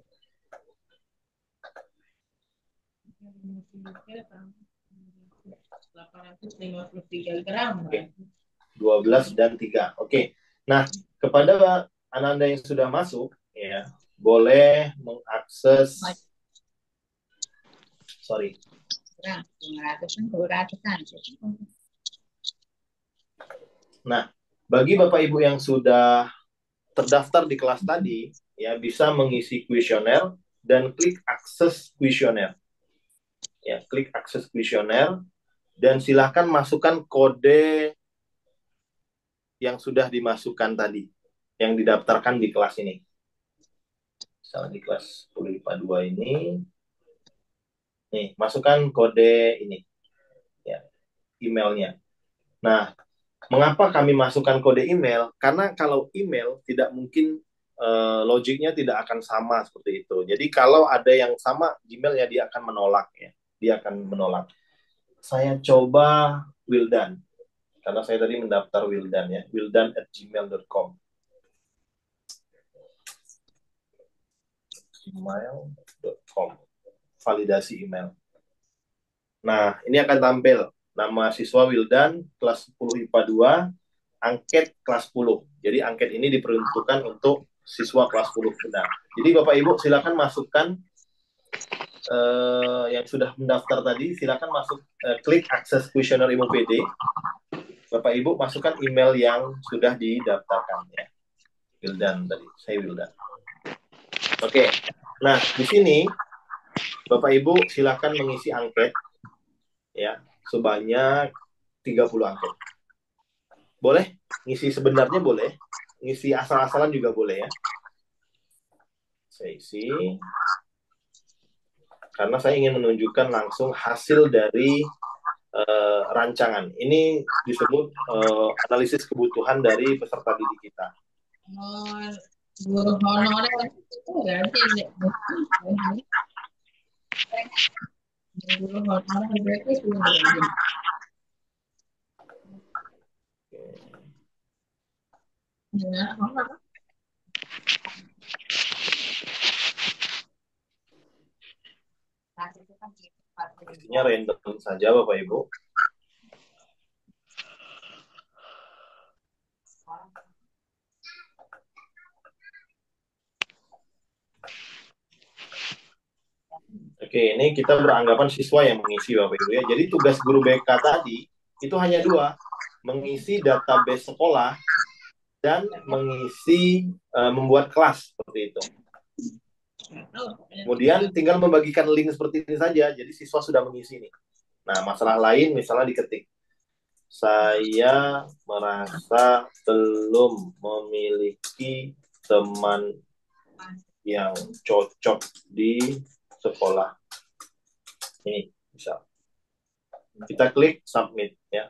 Oke. 12 dan 3. Oke. Nah, kepada Anda yang sudah masuk ya, boleh mengakses Nah, bagi Bapak Ibu yang sudah terdaftar di kelas tadi, ya bisa mengisi kuesioner dan klik akses kuesioner. Ya, klik akses kuesioner dan silakan masukkan kode yang sudah dimasukkan tadi, yang didaftarkan di kelas ini. Misalnya di kelas 10 IPA 2 ini, nih, masukkan kode ini, ya, emailnya. Nah, Mengapa kami masukkan kode email? Karena kalau email tidak mungkin logiknya tidak akan sama seperti itu. Jadi kalau ada yang sama Gmail ya dia akan menolak ya. Dia akan menolak. Saya coba Wildan karena saya tadi mendaftar Wildan ya. wildan@gmail.com. gmail.com. Validasi email. Nah, ini akan tampil nama siswa Wildan kelas 10 IPA 2 angket kelas 10. Jadi angket ini diperuntukkan untuk siswa kelas 10 benar. Jadi Bapak Ibu silakan masukkan yang sudah mendaftar tadi, silakan masuk klik akses kuesioner IMU PD. Bapak Ibu masukkan email yang sudah didaftarkan ya. Wildan tadi, saya Wildan. Oke. Nah, di sini Bapak Ibu silakan mengisi angket ya, sebanyak 30 angket. Boleh? Ngisi sebenarnya boleh. Ngisi asal-asalan juga boleh ya. Saya isi. Karena saya ingin menunjukkan langsung hasil dari rancangan. Ini disebut analisis kebutuhan dari peserta didik kita. Guru honorer itu berarti guru honorer berarti sudah gaji. Dengan honor. Pastinya random saja Bapak Ibu. Oke, ini kita beranggapan siswa yang mengisi Bapak Ibu ya. Jadi tugas guru BK tadi itu hanya dua, mengisi database sekolah dan mengisi membuat kelas seperti itu. Kemudian tinggal membagikan link seperti ini saja. Jadi siswa sudah mengisi nih. Nah, masalah lain misalnya diketik. Saya merasa belum memiliki teman yang cocok di sekolah. Ini bisa. Kita klik submit ya.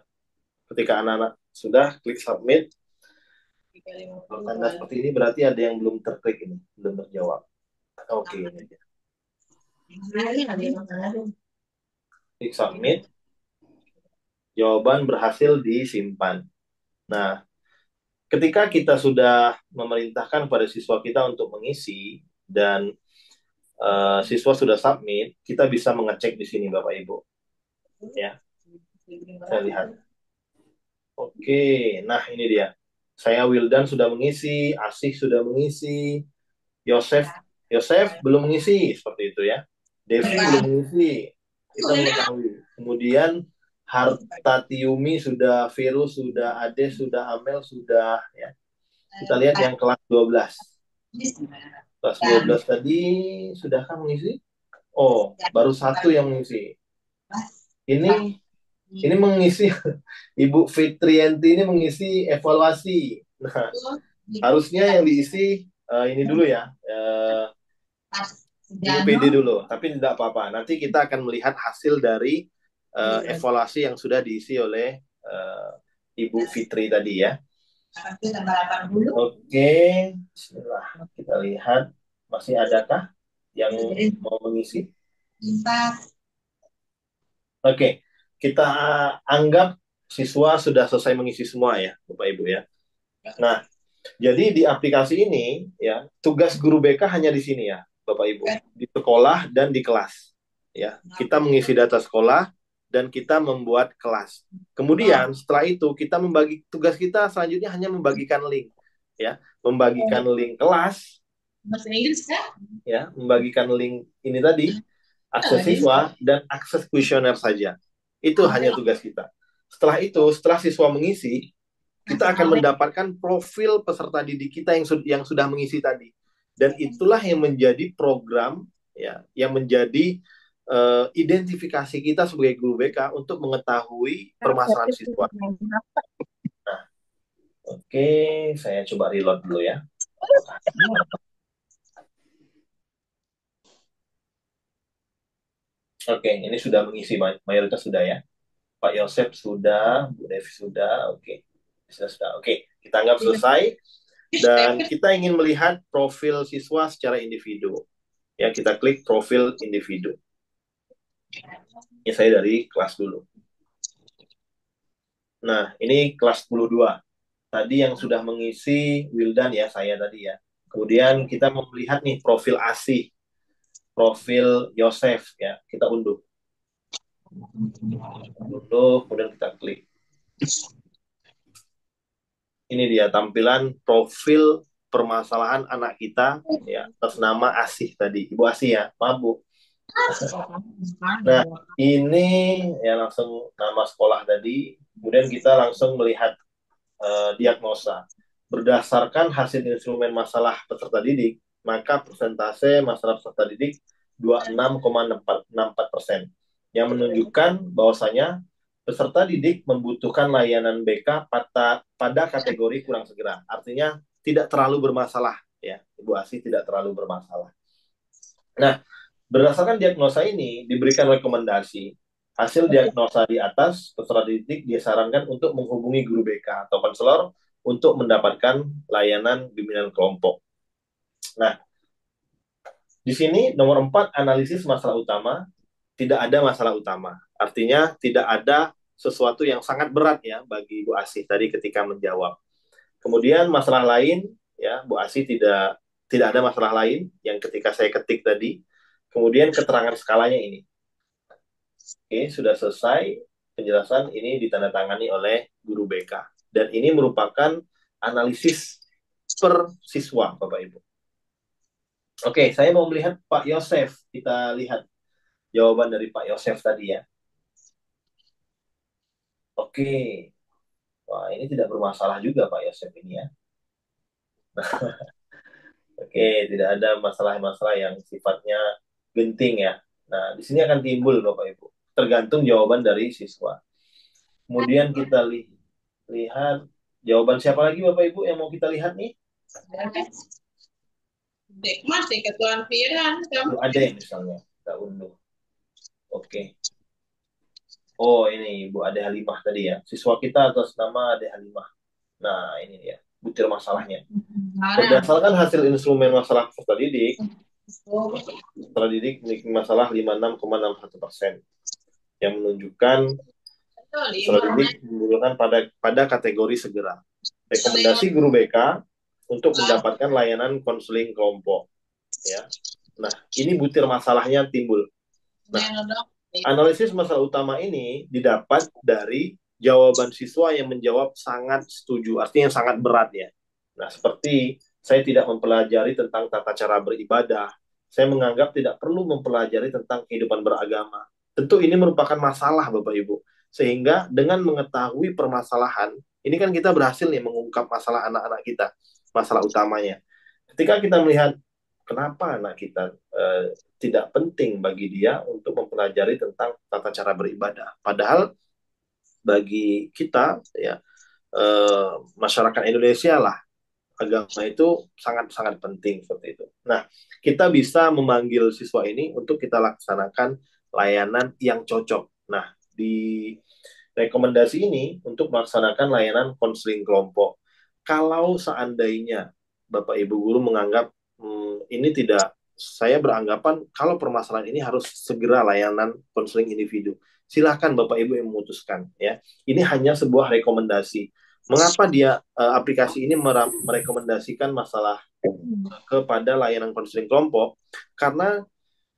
Ketika anak-anak sudah klik submit, tanda seperti ini berarti ada yang belum terklik ini, belum terjawab. Oke, ini dia. Klik submit. Jawaban berhasil disimpan. Nah, ketika kita sudah memerintahkan pada siswa kita untuk mengisi dan siswa sudah submit, kita bisa mengecek di sini Bapak Ibu. Ya. Saya lihat. Oke, nah ini dia. Saya Wildan sudah mengisi, Asih sudah mengisi, Yosef belum mengisi seperti itu ya. Devi belum mengisi. Kita mengetahui. Kemudian Harta Tiumi sudah, Virus sudah, Ade sudah, Amel sudah ya. Kita lihat yang kelas 12. Kelas 12 tadi sudahkah mengisi? Oh, baru satu yang mengisi. Ini mengisi Ibu Fitrianti ini mengisi evaluasi. Nah, harusnya yang diisi ini dulu ya. Ibu PD dulu, tapi tidak apa-apa. Nanti kita akan melihat hasil dari evaluasi yang sudah diisi oleh Ibu Fitri tadi ya. Oke, bismillah. Kita lihat masih adakah yang mau mengisi? Oke, kita anggap siswa sudah selesai mengisi semua ya, Bapak Ibu ya. Nah, jadi di aplikasi ini ya, tugas guru BK hanya di sini ya, Bapak Ibu, di sekolah dan di kelas. Ya, kita mengisi data sekolah dan kita membuat kelas. Kemudian setelah itu kita membagi tugas kita selanjutnya hanya membagikan link ya, membagikan link kelas. Bahasa Inggris kan? Ya, membagikan link ini tadi akses siswa dan akses kuesioner saja. Itu hanya tugas kita. Setelah itu, setelah siswa mengisi, kita akan mendapatkan profil peserta didik kita yang sudah mengisi tadi. Dan itulah yang menjadi program ya, yang menjadi identifikasi kita sebagai guru BK untuk mengetahui permasalahan siswa. Nah, oke, saya coba reload dulu ya. Oke, ini sudah mengisi mayoritas sudah ya. Pak Yosef sudah, Bu Devi sudah, oke. Sudah. Oke, kita anggap selesai. Dan kita ingin melihat profil siswa secara individu. Ya, kita klik profil individu. Ini saya dari kelas dulu. Nah, ini kelas 12. Tadi yang sudah mengisi Wildan ya, saya tadi ya. Kemudian kita mau melihat nih profil Asih, profil Yosef ya. Kita unduh. Kemudian kita klik. Ini dia tampilan profil permasalahan anak kita ya, atas nama Asih tadi. Ibu Asih ya, maaf Bu. Nah, ini ya langsung nama sekolah tadi. Kemudian kita langsung melihat diagnosa. Berdasarkan hasil instrumen masalah peserta didik, maka persentase masalah peserta didik 26,64%, yang menunjukkan bahwasanya peserta didik membutuhkan layanan BK pada kategori kurang segera. Artinya tidak terlalu bermasalah ya, Ibu Asih, tidak terlalu bermasalah. Nah, berdasarkan diagnosa ini diberikan rekomendasi. Hasil diagnosa di atas, peserta didik disarankan untuk menghubungi guru BK atau konselor untuk mendapatkan layanan bimbingan kelompok. Nah, di sini nomor 4, analisis masalah utama. Tidak ada masalah utama. Artinya tidak ada sesuatu yang sangat berat ya bagi Bu Asih tadi ketika menjawab. Kemudian masalah lain ya, Bu Asih tidak ada masalah lain yang ketika saya ketik tadi. Kemudian keterangan skalanya ini. Oke, sudah selesai penjelasan, ini ditandatangani oleh guru BK. Dan ini merupakan analisis per siswa, Bapak Ibu. Oke, saya mau melihat Pak Yosef. Kita lihat jawaban dari Pak Yosef tadi ya. Oke. Wah, ini tidak bermasalah juga Pak Yosef ini ya. Oke, tidak ada masalah-masalah yang sifatnya genting ya. Nah, di sini akan timbul Bapak Ibu. Tergantung jawaban dari siswa. Kemudian kita lihat jawaban siapa lagi Bapak Ibu yang mau kita lihat nih? Masih ketuaan Firan. Bu Ade misalnya. Kita unduh. Oke. Oh, ini Bu Ade Halimah tadi ya. Siswa kita atas nama Ade Halimah. Nah, ini dia butir masalahnya. Berdasarkan hasil instrumen masalah peserta didik memiliki masalah 56,61%, yang menunjukkan peserta didik membutuhkan pada kategori segera. Rekomendasi guru BK untuk mendapatkan layanan konseling kelompok. Ya. Nah, ini butir masalahnya timbul. Nah, analisis masalah utama ini didapat dari jawaban siswa yang menjawab sangat setuju, artinya sangat berat ya. Nah, seperti saya tidak mempelajari tentang tata cara beribadah, saya menganggap tidak perlu mempelajari tentang kehidupan beragama. Tentu ini merupakan masalah Bapak Ibu. Sehingga dengan mengetahui permasalahan, ini kan kita berhasil nih mengungkap masalah anak-anak kita, masalah utamanya. Ketika kita melihat kenapa anak kita tidak penting bagi dia untuk mempelajari tentang tata cara beribadah. Padahal bagi kita ya masyarakat Indonesia lah, agama itu sangat-sangat penting seperti itu. Nah, kita bisa memanggil siswa ini untuk kita laksanakan layanan yang cocok. Nah, di rekomendasi ini untuk melaksanakan layanan konseling kelompok. Kalau seandainya Bapak Ibu guru menganggap ini tidak, saya beranggapan kalau permasalahan ini harus segera layanan konseling individu. Silahkan Bapak Ibu yang memutuskan ya. Ini hanya sebuah rekomendasi. Mengapa dia aplikasi ini merekomendasikan masalah kepada layanan konseling kelompok? Karena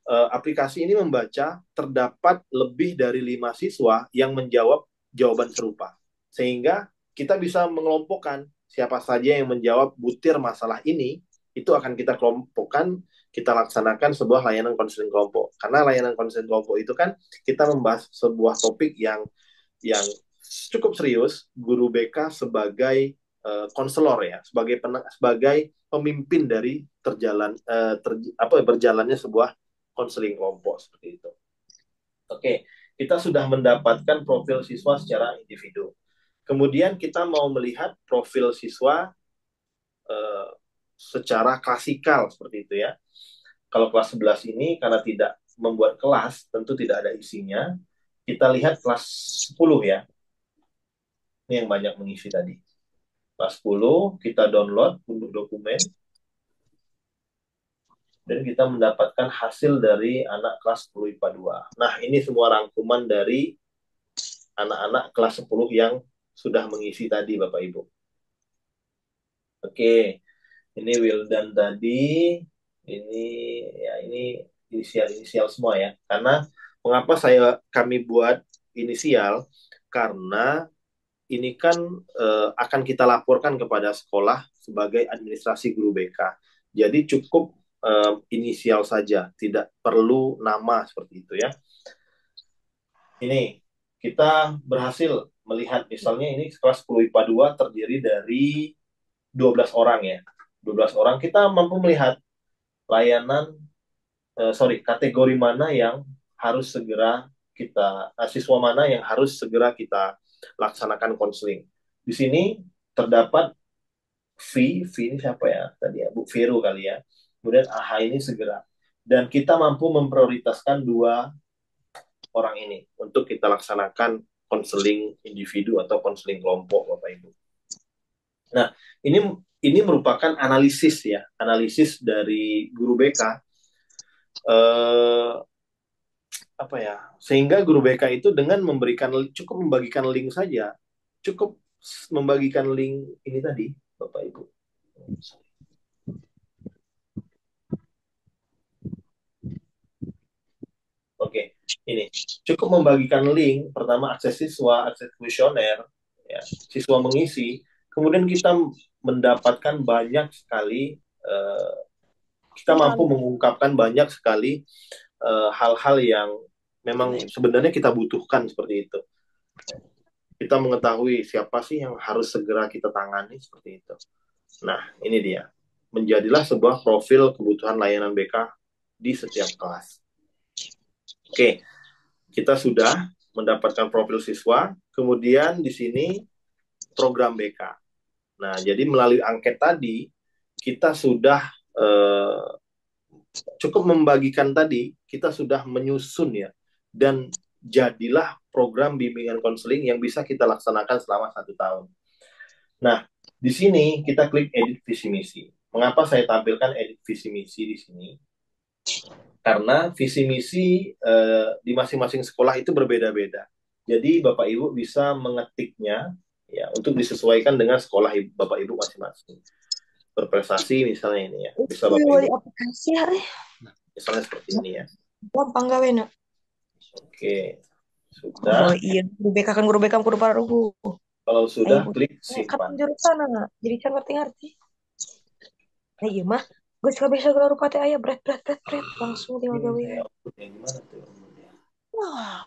aplikasi ini membaca terdapat lebih dari 5 siswa yang menjawab jawaban serupa. Sehingga kita bisa mengelompokkan siapa saja yang menjawab butir masalah ini, itu akan kita kelompokkan, kita laksanakan sebuah layanan konseling kelompok. Karena layanan konseling kelompok itu kan kita membahas sebuah topik yang cukup serius, guru BK sebagai konselor ya, sebagai pemimpin dari berjalannya sebuah konseling kelompok seperti itu. Oke, kita sudah mendapatkan profil siswa secara individu. Kemudian kita mau melihat profil siswa secara klasikal seperti itu ya. Kalau kelas 11 ini karena tidak membuat kelas, tentu tidak ada isinya. Kita lihat kelas 10 ya. Ini yang banyak mengisi tadi. Kelas 10 kita download untuk dokumen dan kita mendapatkan hasil dari anak kelas 10 IPA 2. Nah, ini semua rangkuman dari anak-anak kelas 10 yang sudah mengisi tadi, Bapak Ibu. Oke, ini Wildan tadi, ini inisial semua ya. Karena mengapa kami buat inisial? Karena ini kan akan kita laporkan kepada sekolah sebagai administrasi guru BK. Jadi cukup inisial saja, tidak perlu nama seperti itu ya. Ini kita berhasil melihat misalnya ini kelas 10 IPA 2 terdiri dari 12 orang ya. 12 orang kita mampu melihat kategori mana yang harus segera siswa mana yang harus segera kita laksanakan konseling. Di sini terdapat V ini siapa ya tadi ya, Bu Vero kali ya. Kemudian AH ini segera. Dan kita mampu memprioritaskan 2 orang ini untuk kita laksanakan konseling individu atau konseling kelompok, Bapak Ibu. Nah, ini merupakan analisis ya, analisis dari guru BK. Sehingga guru BK itu dengan cukup membagikan link saja, cukup membagikan link ini tadi, Bapak Ibu. Oke, ini cukup membagikan link. Pertama akses siswa, akses kuesioner, ya, siswa mengisi. Kemudian kita mendapatkan banyak sekali, kita mampu mengungkapkan banyak sekali hal-hal yang memang sebenarnya kita butuhkan seperti itu. Kita mengetahui siapa sih yang harus segera kita tangani seperti itu. Nah, ini dia. Menjadilah sebuah profil kebutuhan layanan BK di setiap kelas. Oke, kita sudah mendapatkan profil siswa, kemudian di sini program BK. Nah, jadi melalui angket tadi, kita sudah cukup membagikan tadi, kita sudah menyusun ya, dan jadilah program bimbingan konseling yang bisa kita laksanakan selama 1 tahun. Nah, di sini kita klik edit visi misi. Mengapa saya tampilkan edit visi misi di sini? Karena visi misi di masing-masing sekolah itu berbeda-beda. Jadi Bapak Ibu bisa mengetiknya ya untuk disesuaikan dengan sekolah Bapak Ibu masing-masing. Berprestasi misalnya ini ya. Bisa Bapak Ibu. Aplikasi ya. Misalnya seperti ini ya. Gampang gawe nak. Oke. Sudah. Oh iya, guru BK kudu paruh. Kalau sudah klik Kapan simpan. jurusan nak? Jadi can ngerti-ngerti. Nah iya mah, gue suka bisa gelar upati ayah bret langsung tinggal gawe. Gimana tuh? Wah.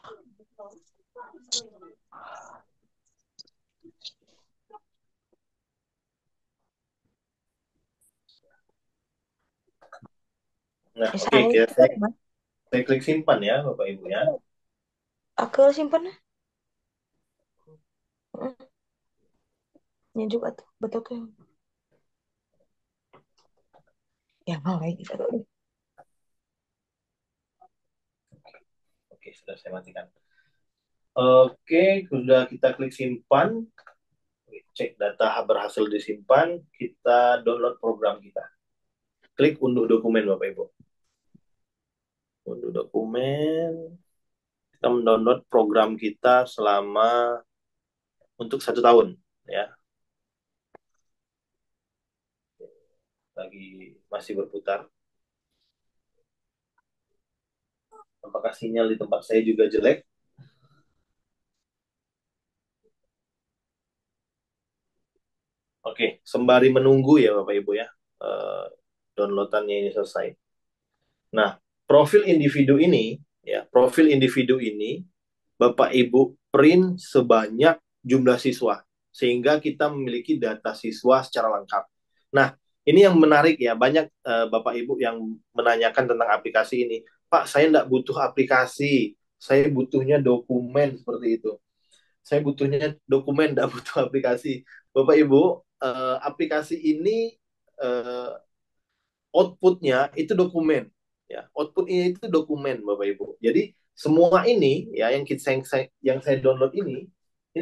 Nah, oke, saya klik simpan ya, Bapak Ibu ya. Aku simpan. Ini juga tuh, betul tuh. Ya mau lagi gitu. Oke, sudah saya matikan. Oke, sudah kita klik simpan. Cek data berhasil disimpan, kita download program kita. Klik unduh dokumen, Bapak Ibu. Unduh dokumen. Kita mendownload program kita selama untuk 1 tahun, ya. Lagi masih berputar. Apakah sinyal di tempat saya juga jelek? Oke, sembari menunggu ya Bapak Ibu ya, downloadannya ini selesai. Nah, profil individu ini Bapak Ibu print sebanyak jumlah siswa, sehingga kita memiliki data siswa secara lengkap. Nah, ini yang menarik ya, banyak Bapak Ibu yang menanyakan tentang aplikasi ini. Pak, saya tidak butuh aplikasi, saya butuhnya dokumen seperti itu. Saya butuhnya dokumen, tidak butuh aplikasi. Bapak Ibu, aplikasi ini outputnya itu dokumen. Ya, output ini itu dokumen, Bapak Ibu. Jadi semua ini ya yang saya download ini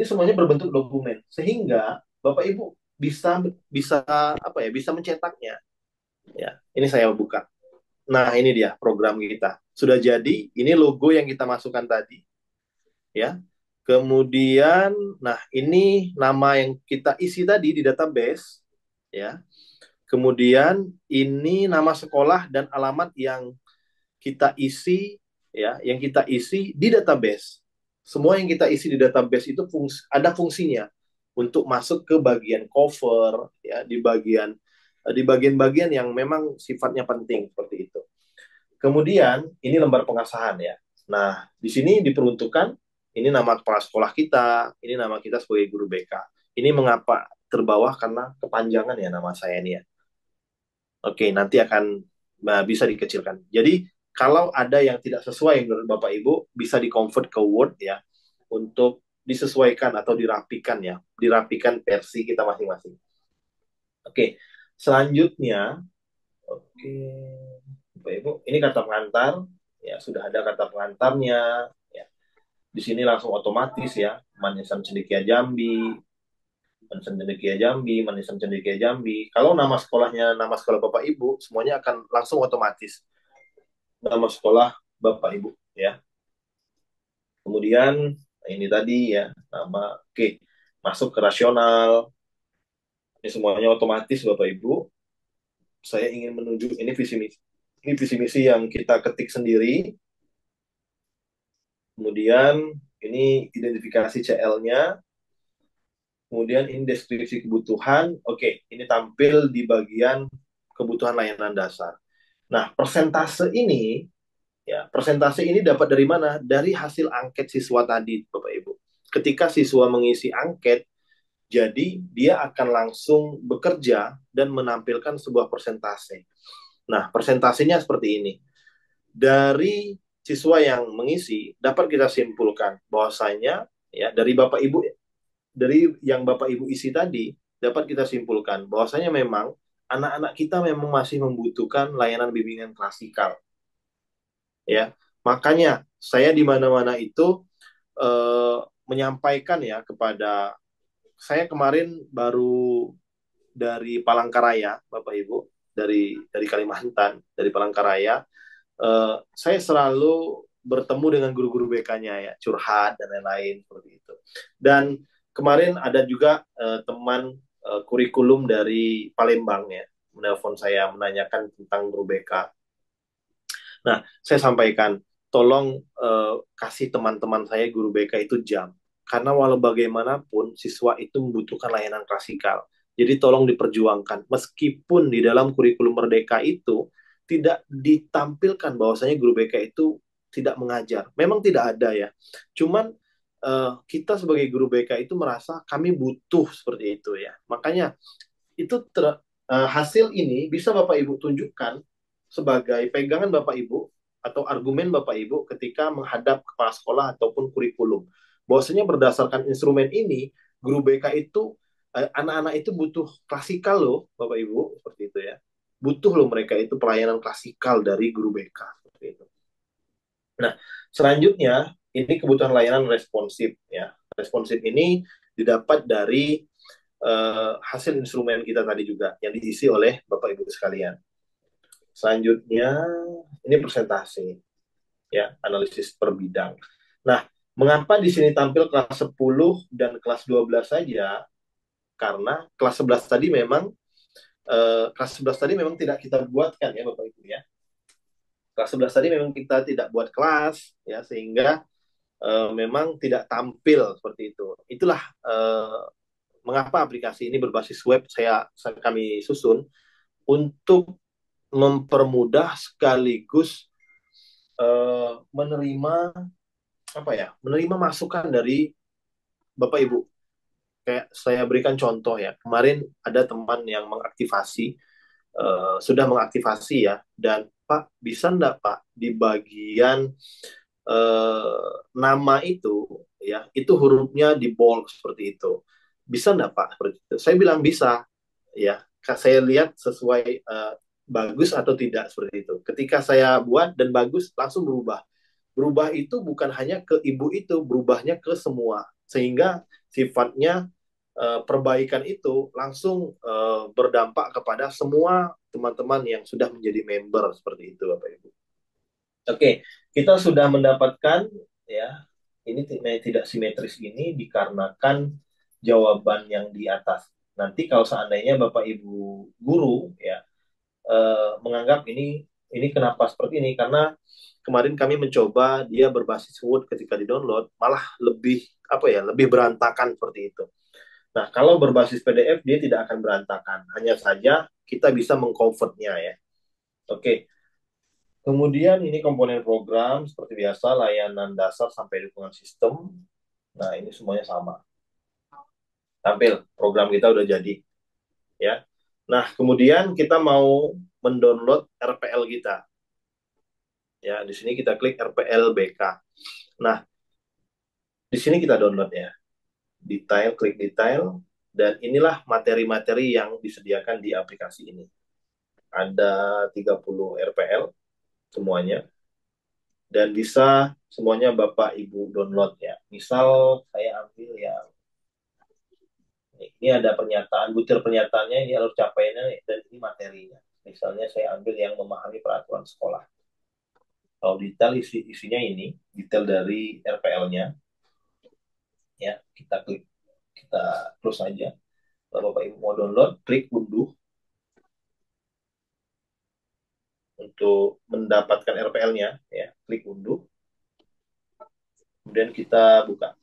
semuanya berbentuk dokumen. Sehingga Bapak Ibu bisa bisa apa ya, bisa mencetaknya. Ya, ini saya buka. Nah, ini dia program kita. Sudah jadi, ini logo yang kita masukkan tadi, ya. Kemudian, nah ini nama yang kita isi tadi di database, ya. Kemudian ini nama sekolah dan alamat yang kita isi, ya, yang kita isi di database. Semua yang kita isi di database itu ada fungsinya untuk masuk ke bagian cover, ya, di bagian-bagian yang memang sifatnya penting seperti itu. Kemudian ini lembar pengasahan, ya. Nah, di sini diperuntukkan ini nama kepala sekolah kita, ini nama kita sebagai guru BK. Ini mengapa terbawah karena kepanjangan ya nama saya ini ya. Oke, nanti akan bisa dikecilkan. Jadi kalau ada yang tidak sesuai menurut Bapak Ibu, bisa di-convert ke Word ya, untuk disesuaikan atau dirapikan ya, dirapikan versi kita masing-masing. Oke, selanjutnya, oke, Bapak Ibu, ini kata pengantar, ya sudah ada kata pengantarnya, ya. Di sini langsung otomatis ya, Manisan Cendekia Jambi, Manisan Cendekia Jambi, Manisan Cendekia Jambi. Kalau nama sekolahnya, nama sekolah Bapak Ibu, semuanya akan langsung otomatis. Nama sekolah Bapak Ibu, ya. Kemudian, ini tadi ya, nama, oke, masuk ke rasional. Ini semuanya otomatis Bapak Ibu. Saya ingin menunjuk, ini visi misi yang kita ketik sendiri. Kemudian, ini identifikasi CL-nya. Kemudian ini deskripsi kebutuhan. Oke, ini tampil di bagian kebutuhan layanan dasar. Nah, persentase ini dapat dari mana? Dari hasil angket siswa tadi, Bapak Ibu. Ketika siswa mengisi angket, jadi dia akan langsung bekerja dan menampilkan sebuah persentase. Nah, persentasenya seperti ini. Dari siswa yang mengisi, dapat kita simpulkan bahwasanya ya dari Bapak Ibu, dari yang Bapak Ibu isi tadi, dapat kita simpulkan bahwasanya memang anak-anak kita memang masih membutuhkan layanan bimbingan klasikal. Ya, makanya saya di mana-mana itu menyampaikan ya kepada saya kemarin baru dari Palangkaraya, Bapak Ibu, dari Kalimantan, dari Palangkaraya, saya selalu bertemu dengan guru-guru BK-nya ya, curhat dan lain-lain seperti itu. Dan kemarin ada juga teman kurikulum dari Palembang ya, menelpon saya menanyakan tentang guru BK. Nah, saya sampaikan, tolong kasih teman-teman saya guru BK itu jam. Karena walau bagaimanapun, siswa itu membutuhkan layanan klasikal. Jadi tolong diperjuangkan. Meskipun di dalam kurikulum Merdeka itu tidak ditampilkan bahwasanya guru BK itu tidak mengajar. Memang tidak ada ya. Cuman kita sebagai guru BK itu merasa kami butuh seperti itu ya. Makanya itu hasil ini bisa Bapak Ibu tunjukkan sebagai pegangan Bapak Ibu atau argumen Bapak Ibu ketika menghadap kepala sekolah ataupun kurikulum. Bahwasanya berdasarkan instrumen ini, guru BK itu, anak-anak itu butuh klasikal loh, Bapak Ibu, seperti itu ya. Butuh loh mereka itu pelayanan klasikal dari guru BK, seperti itu. Nah, selanjutnya, ini kebutuhan layanan responsif ya. Responsif ini didapat dari hasil instrumen kita tadi juga, yang diisi oleh Bapak Ibu sekalian. Selanjutnya, ini presentasi, ya, analisis per bidang. Nah, mengapa di sini tampil kelas 10 dan kelas 12 saja? Karena kelas 11 tadi memang tidak kita buatkan ya Bapak Ibu ya. Kelas 11 tadi memang kita tidak buat kelas ya, sehingga memang tidak tampil seperti itu. Itulah mengapa aplikasi ini berbasis web kami susun untuk mempermudah sekaligus menerima masukan dari Bapak Ibu. Kayak saya berikan contoh ya, kemarin ada teman yang sudah mengaktifasi ya, dan Pak, bisa enggak Pak di bagian nama itu ya, itu hurufnya di bold seperti itu. Bisa enggak Pak seperti itu? Saya bilang bisa ya. Saya lihat sesuai bagus atau tidak seperti itu. Ketika saya buat dan bagus, langsung berubah. Berubah itu bukan hanya ke ibu itu, berubahnya ke semua. Sehingga sifatnya perbaikan itu langsung berdampak kepada semua teman-teman yang sudah menjadi member seperti itu, Bapak Ibu. Oke, kita sudah mendapatkan ya, ini tidak simetris ini dikarenakan jawaban yang di atas. Nanti kalau seandainya Bapak Ibu guru ya menganggap ini kenapa seperti ini, karena kemarin kami mencoba dia berbasis Word, ketika di-download malah lebih lebih berantakan seperti itu. Nah, kalau berbasis PDF dia tidak akan berantakan, hanya saja kita bisa mengconvertnya ya. Oke. Kemudian ini komponen program seperti biasa, layanan dasar sampai dukungan sistem. Nah, ini semuanya sama. Tampil, program kita udah jadi. Ya. Nah, kemudian kita mau mendownload RPL kita. Ya, di sini kita klik RPL BK. Nah, di sini kita download ya. Detail, klik detail, dan inilah materi-materi yang disediakan di aplikasi ini. Ada 30 RPL semuanya. Dan bisa semuanya Bapak Ibu download ya. Misal saya ambil yang ini ada pernyataan, butir pernyataannya, ini alur capaiannya, dan ini materinya. Misalnya saya ambil yang memahami peraturan sekolah. Kalau detail isinya ini, detail dari RPL-nya, ya kita klik, kita close aja. Kalau Bapak Ibu mau download, klik unduh untuk mendapatkan RPL-nya, ya klik unduh. Kemudian kita buka.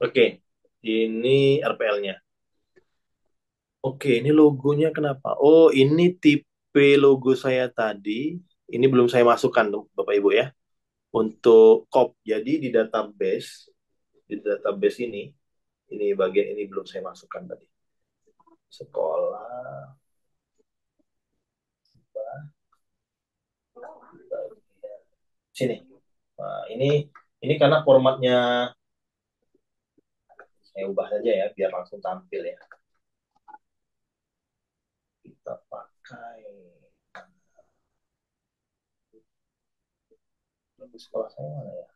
Oke, ini RPL-nya. Oke, ini logonya kenapa? Oh, ini tipe logo saya tadi. Ini belum saya masukkan, Bapak Ibu ya. Untuk COP. Jadi di database ini bagian ini belum saya masukkan tadi. Sekolah. Sini. Nah, ini karena formatnya saya ubah saja ya, biar langsung tampil ya. Kita pakai logo sekolah saya mana ya?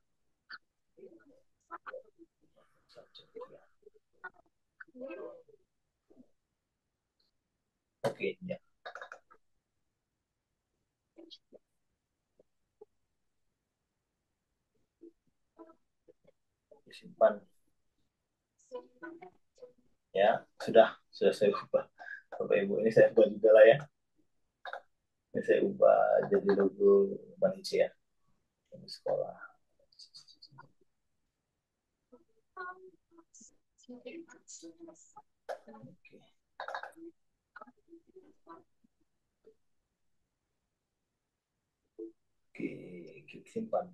Oke, ya. Disimpan. Ya, sudah saya ubah. Bapak Ibu, ini saya ubah juga lah ya. Ini saya ubah jadi logo Malaysia ya. Logo sekolah. Oke. Oke, klik simpan.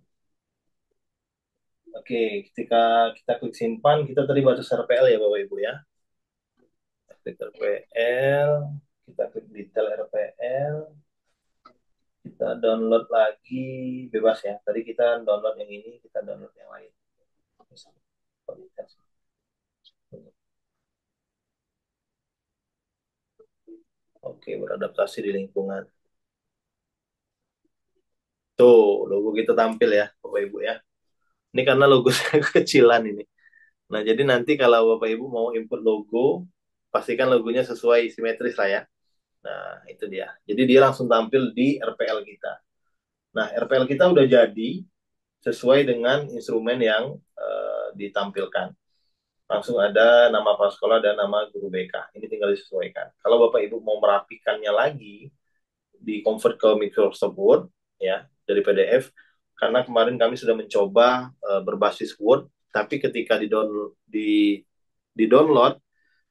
Oke, ketika kita klik simpan, kita tadi baca RPL ya Bapak Ibu ya. Klik RPL, kita klik detail RPL, kita download lagi, bebas ya. Tadi kita download yang ini, kita download yang lain. Oke, beradaptasi di lingkungan. Tuh, logo kita tampil ya, Bapak Ibu ya. Ini karena logo saya kecilan ini. Nah, jadi nanti kalau Bapak Ibu mau input logo, pastikan logonya sesuai simetris lah ya. Nah, itu dia. Jadi dia langsung tampil di RPL kita. Nah, RPL kita udah jadi sesuai dengan instrumen yang ditampilkan. Langsung ada nama kepala sekolah dan nama guru BK. Ini tinggal disesuaikan. Kalau Bapak Ibu mau merapikannya lagi, di convert ke Microsoft Word ya dari PDF, karena kemarin kami sudah mencoba berbasis Word, tapi ketika di-download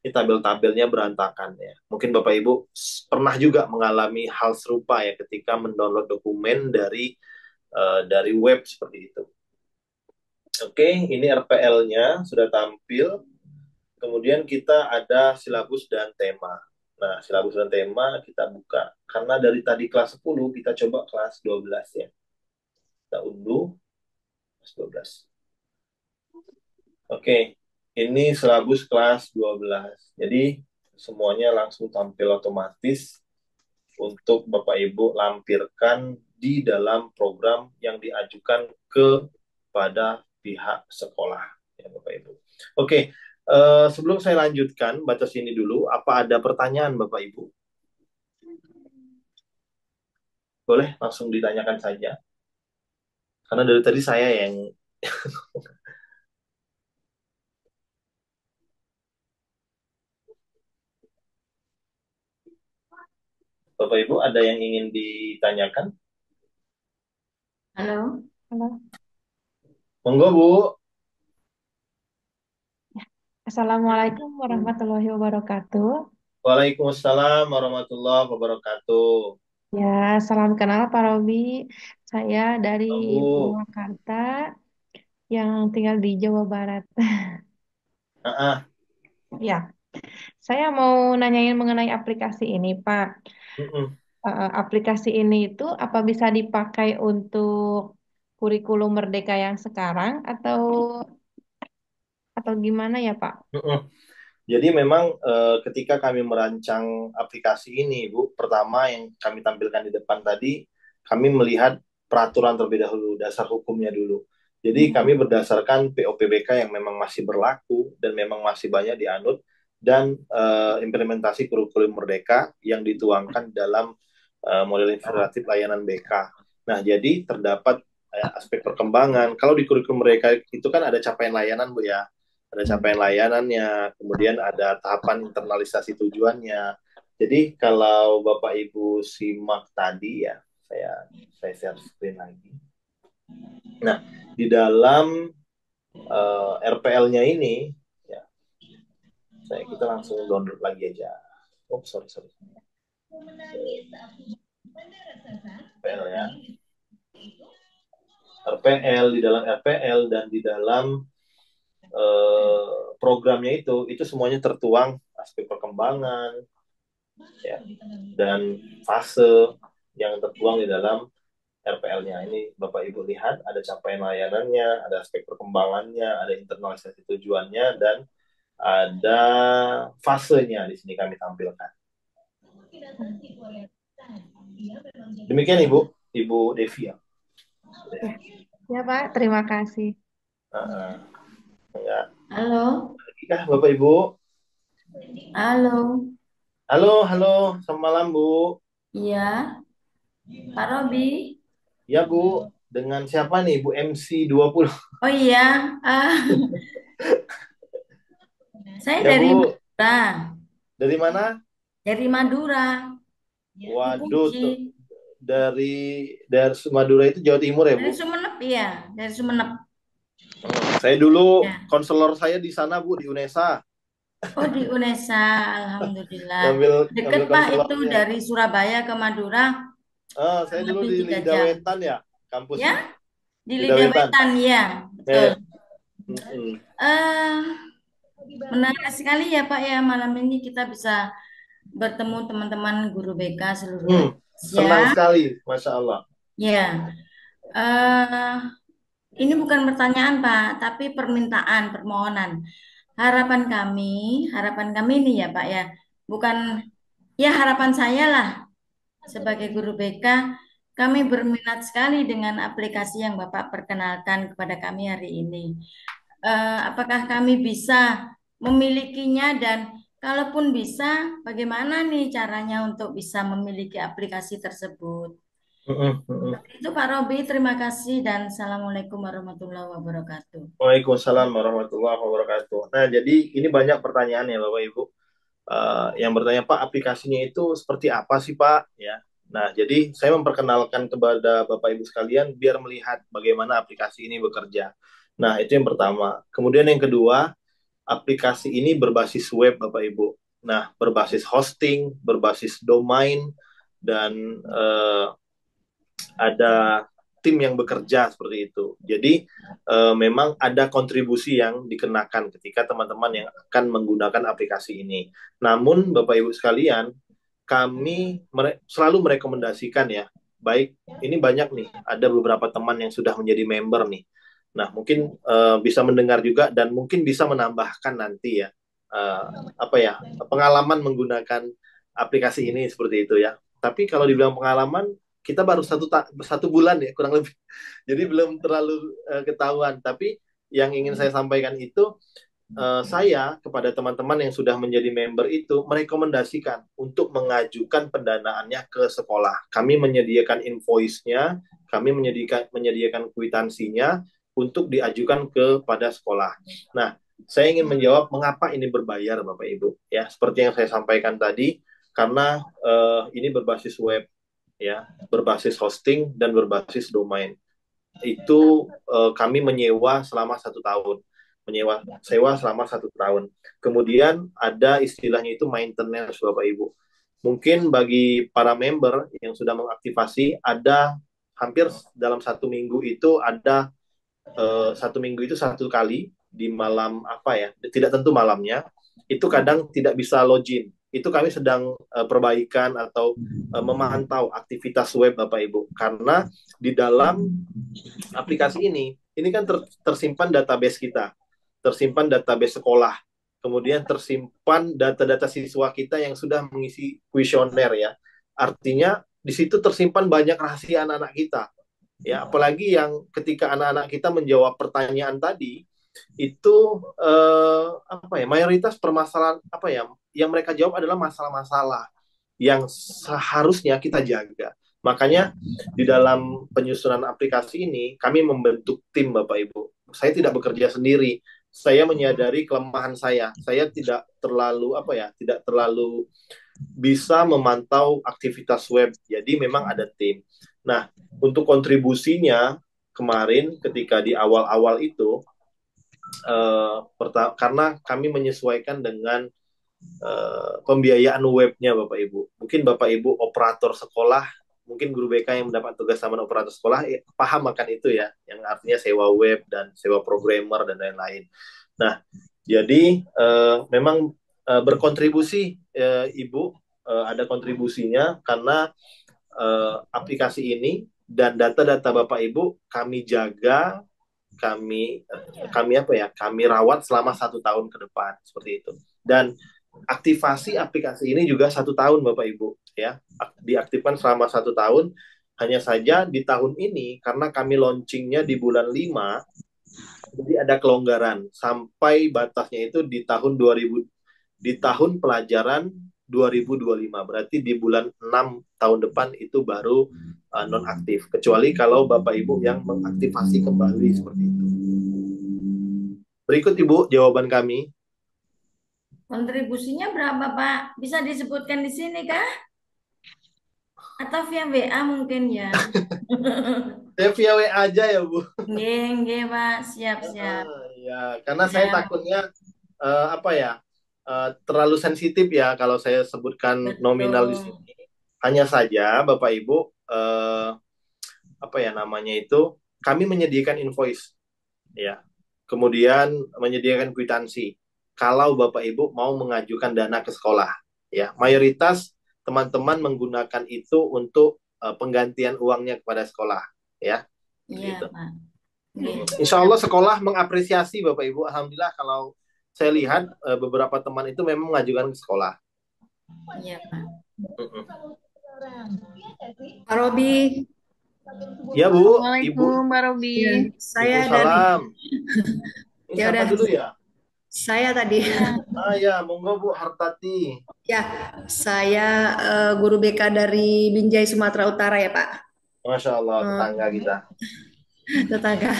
ini tabel-tabelnya berantakan ya. Mungkin Bapak Ibu pernah juga mengalami hal serupa ya ketika mendownload dokumen dari web seperti itu. Oke, ini RPL-nya sudah tampil. Kemudian kita ada silabus dan tema. Nah, silabus dan tema kita buka. Karena dari tadi kelas 10, kita coba kelas 12 ya. Kita unduh kelas 12. Oke, ini silabus kelas 12. Jadi, semuanya langsung tampil otomatis untuk Bapak Ibu lampirkan di dalam program yang diajukan kepada pihak sekolah. Ya, Bapak Ibu. Oke, Sebelum saya lanjutkan, baca sini dulu. Apa ada pertanyaan, Bapak Ibu? Boleh langsung ditanyakan saja. Karena dari tadi saya yang... Bapak Ibu, ada yang ingin ditanyakan? Halo. Halo. Monggo, Bu. Assalamualaikum warahmatullahi wabarakatuh. Waalaikumsalam warahmatullahi wabarakatuh. Ya, salam kenal Pak Robi. Saya dari Bu. Purwakarta yang tinggal di Jawa Barat. Ah, Ya, saya mau nanyain mengenai aplikasi ini, Pak. mm-mm. Aplikasi ini itu apa bisa dipakai untuk kurikulum Merdeka yang sekarang atau gimana ya, Pak? Mm-mm. Jadi memang ketika kami merancang aplikasi ini, Bu, pertama yang kami tampilkan di depan tadi, kami melihat peraturan terlebih dahulu, dasar hukumnya dulu. Jadi kami berdasarkan POPBK yang memang masih berlaku dan memang masih banyak dianut dan implementasi kurikulum Merdeka yang dituangkan dalam model integratif layanan BK. Nah, jadi terdapat aspek perkembangan. Kalau di kurikulum Merdeka itu kan ada capaian layanan, Bu ya, ada capaian layanannya, kemudian ada tahapan internalisasi tujuannya. Jadi kalau Bapak Ibu simak tadi ya, saya share screen lagi. Nah, di dalam RPL-nya ini, ya, kita langsung download lagi aja. Oh, sorry. RPL ya. RPL, di dalam RPL dan di dalam programnya itu semuanya tertuang aspek perkembangan, ya, dan fase yang tertuang di dalam RPL-nya. Ini Bapak Ibu lihat ada capaian layanannya, ada aspek perkembangannya, ada internalisasi tujuannya, dan ada fasenya di sini kami tampilkan. Demikian Ibu Devi ya. Ya, Pak, terima kasih. Ya. Halo. Bapak Ibu. Halo. Halo, selamat malam Bu. Iya. Pak Robi. Ya Bu, dengan siapa nih Bu MC 20? Oh iya. Saya Ya dari Bu, Madura. dari mana? Dari Madura. Waduh, Puji. dari Madura itu Jawa Timur ya Dari Bu? Sumenep ya. Dari Sumenep. Saya dulu Ya. konselor saya di sana Bu, di UNESA. Oh di UNESA. Alhamdulillah. Ngambil Deket Pak itu konselornya. dari Surabaya ke Madura. Saya dulu Lebih di 3 Lidah jam. Wetan ya, kampusnya. Ya. Di Lidah Lidah Wetan. Wetan ya. Betul. Mm-mm. Menarik sekali ya Pak ya, malam ini kita bisa bertemu teman-teman guru BK seluruh Senang Indonesia. sekali, Masya Allah. Ya, ini bukan pertanyaan Pak, tapi permintaan, permohonan. Harapan kami ini ya Pak ya, bukan ya harapan saya lah sebagai guru BK, kami berminat sekali dengan aplikasi yang Bapak perkenalkan kepada kami hari ini. Apakah kami bisa memilikinya dan kalaupun bisa, bagaimana nih caranya untuk bisa memiliki aplikasi tersebut? Itu Pak Robi, terima kasih dan Assalamualaikum warahmatullahi wabarakatuh. Waalaikumsalam warahmatullahi wabarakatuh. Nah, jadi ini banyak pertanyaan ya Bapak Ibu. Yang bertanya, Pak, aplikasinya itu seperti apa sih Pak? Ya. Nah, jadi saya memperkenalkan kepada Bapak Ibu sekalian biar melihat bagaimana aplikasi ini bekerja. Nah, itu yang pertama. Kemudian yang kedua, aplikasi ini berbasis web Bapak Ibu. Nah, berbasis hosting, berbasis domain, dan ada tim yang bekerja seperti itu. Jadi memang ada kontribusi yang dikenakan ketika teman-teman yang akan menggunakan aplikasi ini. Namun Bapak Ibu sekalian, kami selalu merekomendasikan ya, baik ini banyak nih, ada beberapa teman yang sudah menjadi member nih. Nah, mungkin bisa mendengar juga dan mungkin bisa menambahkan nanti ya, pengalaman menggunakan aplikasi ini seperti itu ya. Tapi kalau dibilang pengalaman, kita baru satu bulan ya kurang lebih, jadi belum terlalu ketahuan. Tapi yang ingin saya sampaikan itu saya kepada teman-teman yang sudah menjadi member itu merekomendasikan untuk mengajukan pendanaannya ke sekolah. Kami menyediakan invoice-nya, kami menyediakan kwitansinya untuk diajukan kepada sekolah. Nah, saya ingin menjawab mengapa ini berbayar, Bapak Ibu. Ya, seperti yang saya sampaikan tadi, karena ini berbasis web, ya, berbasis hosting dan berbasis domain. Itu kami menyewa selama 1 tahun. Sewa selama 1 tahun. Kemudian ada istilahnya itu maintenance, Bapak Ibu. Mungkin bagi para member yang sudah mengaktifasi, ada hampir dalam 1 minggu itu ada 1 minggu itu 1 kali di malam apa ya, tidak tentu malamnya, itu kadang tidak bisa login. Itu kami sedang perbaikan atau memantau aktivitas web Bapak Ibu. Karena di dalam aplikasi ini kan tersimpan database kita, tersimpan database sekolah, kemudian tersimpan data-data siswa kita yang sudah mengisi kuesioner ya. Artinya di situ tersimpan banyak rahasia anak-anak kita. Ya, apalagi yang ketika anak-anak kita menjawab pertanyaan tadi itu apa ya, mayoritas permasalahan apa ya yang mereka jawab adalah masalah-masalah yang seharusnya kita jaga. Makanya di dalam penyusunan aplikasi ini kami membentuk tim Bapak Ibu. Saya tidak bekerja sendiri. Saya menyadari kelemahan saya. Saya tidak terlalu apa ya, tidak terlalu bisa memantau aktivitas web. Jadi memang ada tim. Nah, untuk kontribusinya kemarin ketika di awal-awal itu karena kami menyesuaikan dengan pembiayaan webnya Bapak Ibu. Mungkin Bapak Ibu operator sekolah, mungkin guru BK yang mendapat tugas sama operator sekolah paham akan itu ya, yang artinya sewa web dan sewa programmer dan lain-lain. Nah, jadi memang berkontribusi Ibu, ada kontribusinya karena aplikasi ini dan data-data Bapak Ibu kami jaga, kami apa ya, kami rawat selama 1 tahun ke depan seperti itu. Dan aktivasi aplikasi ini juga 1 tahun Bapak Ibu ya, diaktifkan selama 1 tahun. Hanya saja di tahun ini karena kami launchingnya di bulan 5, jadi ada kelonggaran sampai batasnya itu di tahun 2000, di tahun pelajaran 2025. Berarti di bulan 6 tahun depan itu baru nonaktif. Kecuali kalau Bapak Ibu yang mengaktifasi kembali seperti itu. Berikut Ibu jawaban kami. Kontribusinya berapa, Pak? Bisa disebutkan di sini kah? Atau via WA mungkin ya? Saya via WA aja ya Bu. Nggih, Pak. Siap-siap. Ya, karena saya takutnya apa ya, terlalu sensitif ya kalau saya sebutkan nominal di Betul. sini. Hanya saja Bapak Ibu apa ya namanya itu, kami menyediakan invoice ya. Kemudian menyediakan kwitansi kalau Bapak Ibu mau mengajukan dana ke sekolah ya. Mayoritas teman-teman menggunakan itu untuk penggantian uangnya kepada sekolah ya. Iya, Gitu. Pak. Nggih. Insya Allah sekolah mengapresiasi Bapak Ibu. Alhamdulillah kalau saya lihat beberapa teman itu memang mengajukan ke sekolah. Iya, Pak. Pak Robi. Ya Bu, Ibu. Assalamualaikum, Mbak Robi. Ya, saya dari Waalaikumsalam. Ini Ya siapa udah, dulu ya? saya tadi. Ya, monggo Bu Hartati. Ya, saya guru BK dari Binjai Sumatera Utara ya, Pak. Masya Allah, tetangga kita. Tetangga.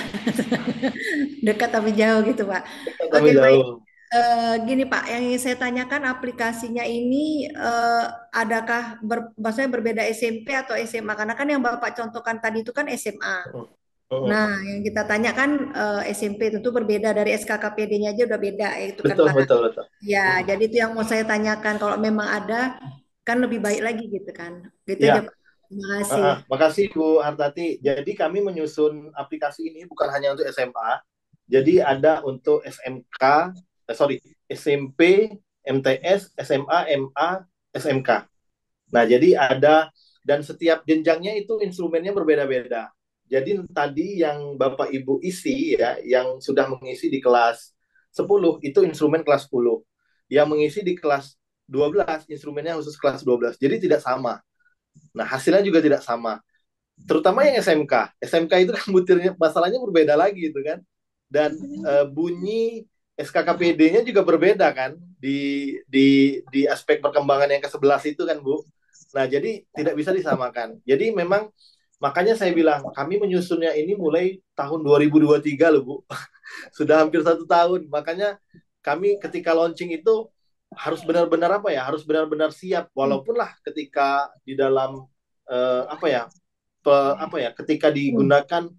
Dekat tapi jauh gitu, Pak. Tapi Oke, baik. jauh. Gini Pak, yang ingin saya tanyakan aplikasinya ini adakah maksudnya berbeda SMP atau SMA? Karena kan yang Bapak contohkan tadi itu kan SMA. Nah, yang kita tanyakan SMP tentu berbeda dari SKKPD-nya aja udah beda ya itu kan Betul, Pak. betul. Ya, jadi itu yang mau saya tanyakan kalau memang ada kan lebih baik lagi gitu kan. Gitu Ya. aja Pak. Terima kasih. Makasih Bu Hartati. Jadi kami menyusun aplikasi ini bukan hanya untuk SMA. Jadi ada untuk SMK, SMP, MTS, SMA, MA, SMK. Nah, jadi ada, dan setiap jenjangnya itu instrumennya berbeda-beda. Jadi tadi yang Bapak Ibu isi ya, yang sudah mengisi di kelas 10 itu instrumen kelas 10. Yang mengisi di kelas 12 instrumennya khusus kelas 12. Jadi tidak sama. Nah, hasilnya juga tidak sama. Terutama yang SMK. SMK itu kan butirnya masalahnya berbeda lagi gitu kan. Dan bunyi SKKPD-nya juga berbeda kan di aspek perkembangan yang ke-11 itu kan Bu. Nah, jadi tidak bisa disamakan. Jadi memang makanya saya bilang kami menyusunnya ini mulai tahun 2023 loh Bu. Sudah hampir 1 tahun. Makanya kami ketika launching itu harus benar-benar apa ya? Harus benar-benar siap. Walaupun lah ketika di dalam apa ya? Ketika digunakan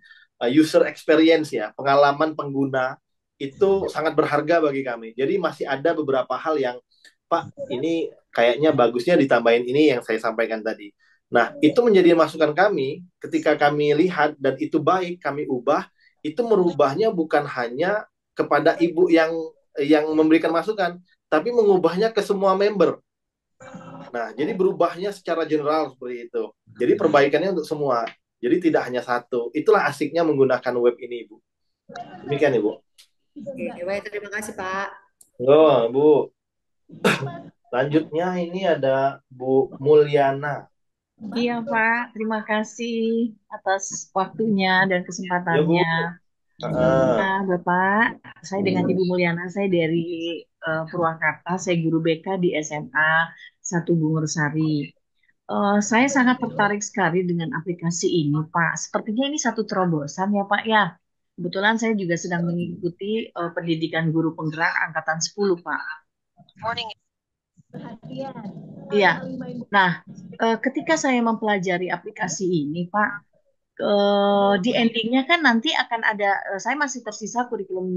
user experience ya, pengalaman pengguna itu sangat berharga bagi kami. Jadi masih ada beberapa hal yang Pak, ini kayaknya bagusnya ditambahin ini yang saya sampaikan tadi. Nah, itu menjadi masukan kami ketika kami lihat dan itu baik, kami ubah, itu merubahnya bukan hanya kepada ibu yang memberikan masukan, tapi mengubahnya ke semua member. Nah, jadi berubahnya secara general seperti itu. Jadi perbaikannya untuk semua. Jadi tidak hanya satu. Itulah asiknya menggunakan web ini, Ibu. Demikian, Ibu. Oke, baik, terima kasih Pak. Oh, Bu. Lanjutnya ini ada Bu Mulyana. Iya Pak, terima kasih atas waktunya dan Ya, Bu. kesempatannya. Nah, Bapak, saya dengan Ibu Mulyana, saya dari Purwakarta, saya guru BK di SMA 1 Bungursari. Saya sangat tertarik sekali dengan aplikasi ini, Pak. Sepertinya ini satu terobosan ya, Pak ya. Kebetulan saya juga sedang mengikuti pendidikan guru penggerak angkatan 10, Pak. Iya. Nah, ketika saya mempelajari aplikasi ini, Pak, di endingnya kan nanti akan ada, saya masih tersisa kurikulum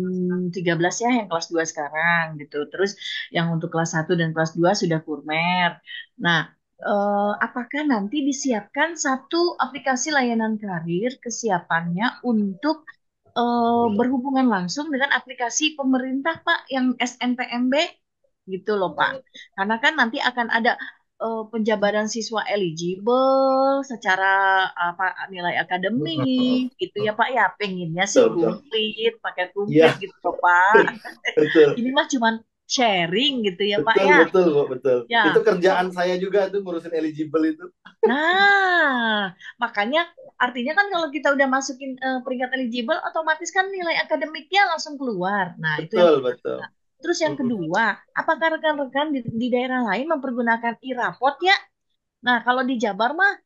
13 ya, yang kelas 2 sekarang gitu. Terus yang untuk kelas 1 dan kelas 2 sudah kurmer. Nah, apakah nanti disiapkan satu aplikasi layanan karir kesiapannya untuk berhubungan langsung dengan aplikasi pemerintah, Pak, yang SNPMB gitu loh, Pak. Karena kan nanti akan ada penjabaran siswa eligible secara apa nilai akademik gitu ya Pak ya, pengennya sih Betul. pakai Iya, kumplit gitu loh Pak. betul. Ini mah cuman sharing gitu ya Pak Betul, ya. betul, Bu, betul. Ya. Itu kerjaan saya juga tuh ngurusin eligible itu. Nah, makanya artinya kan kalau kita udah masukin peringkat eligible, otomatis kan nilai akademiknya langsung keluar. Nah, itu yang Betul, betul. Terus yang kedua, apakah rekan-rekan di daerah lain mempergunakan e-raport ya? Nah, kalau di Jabar mah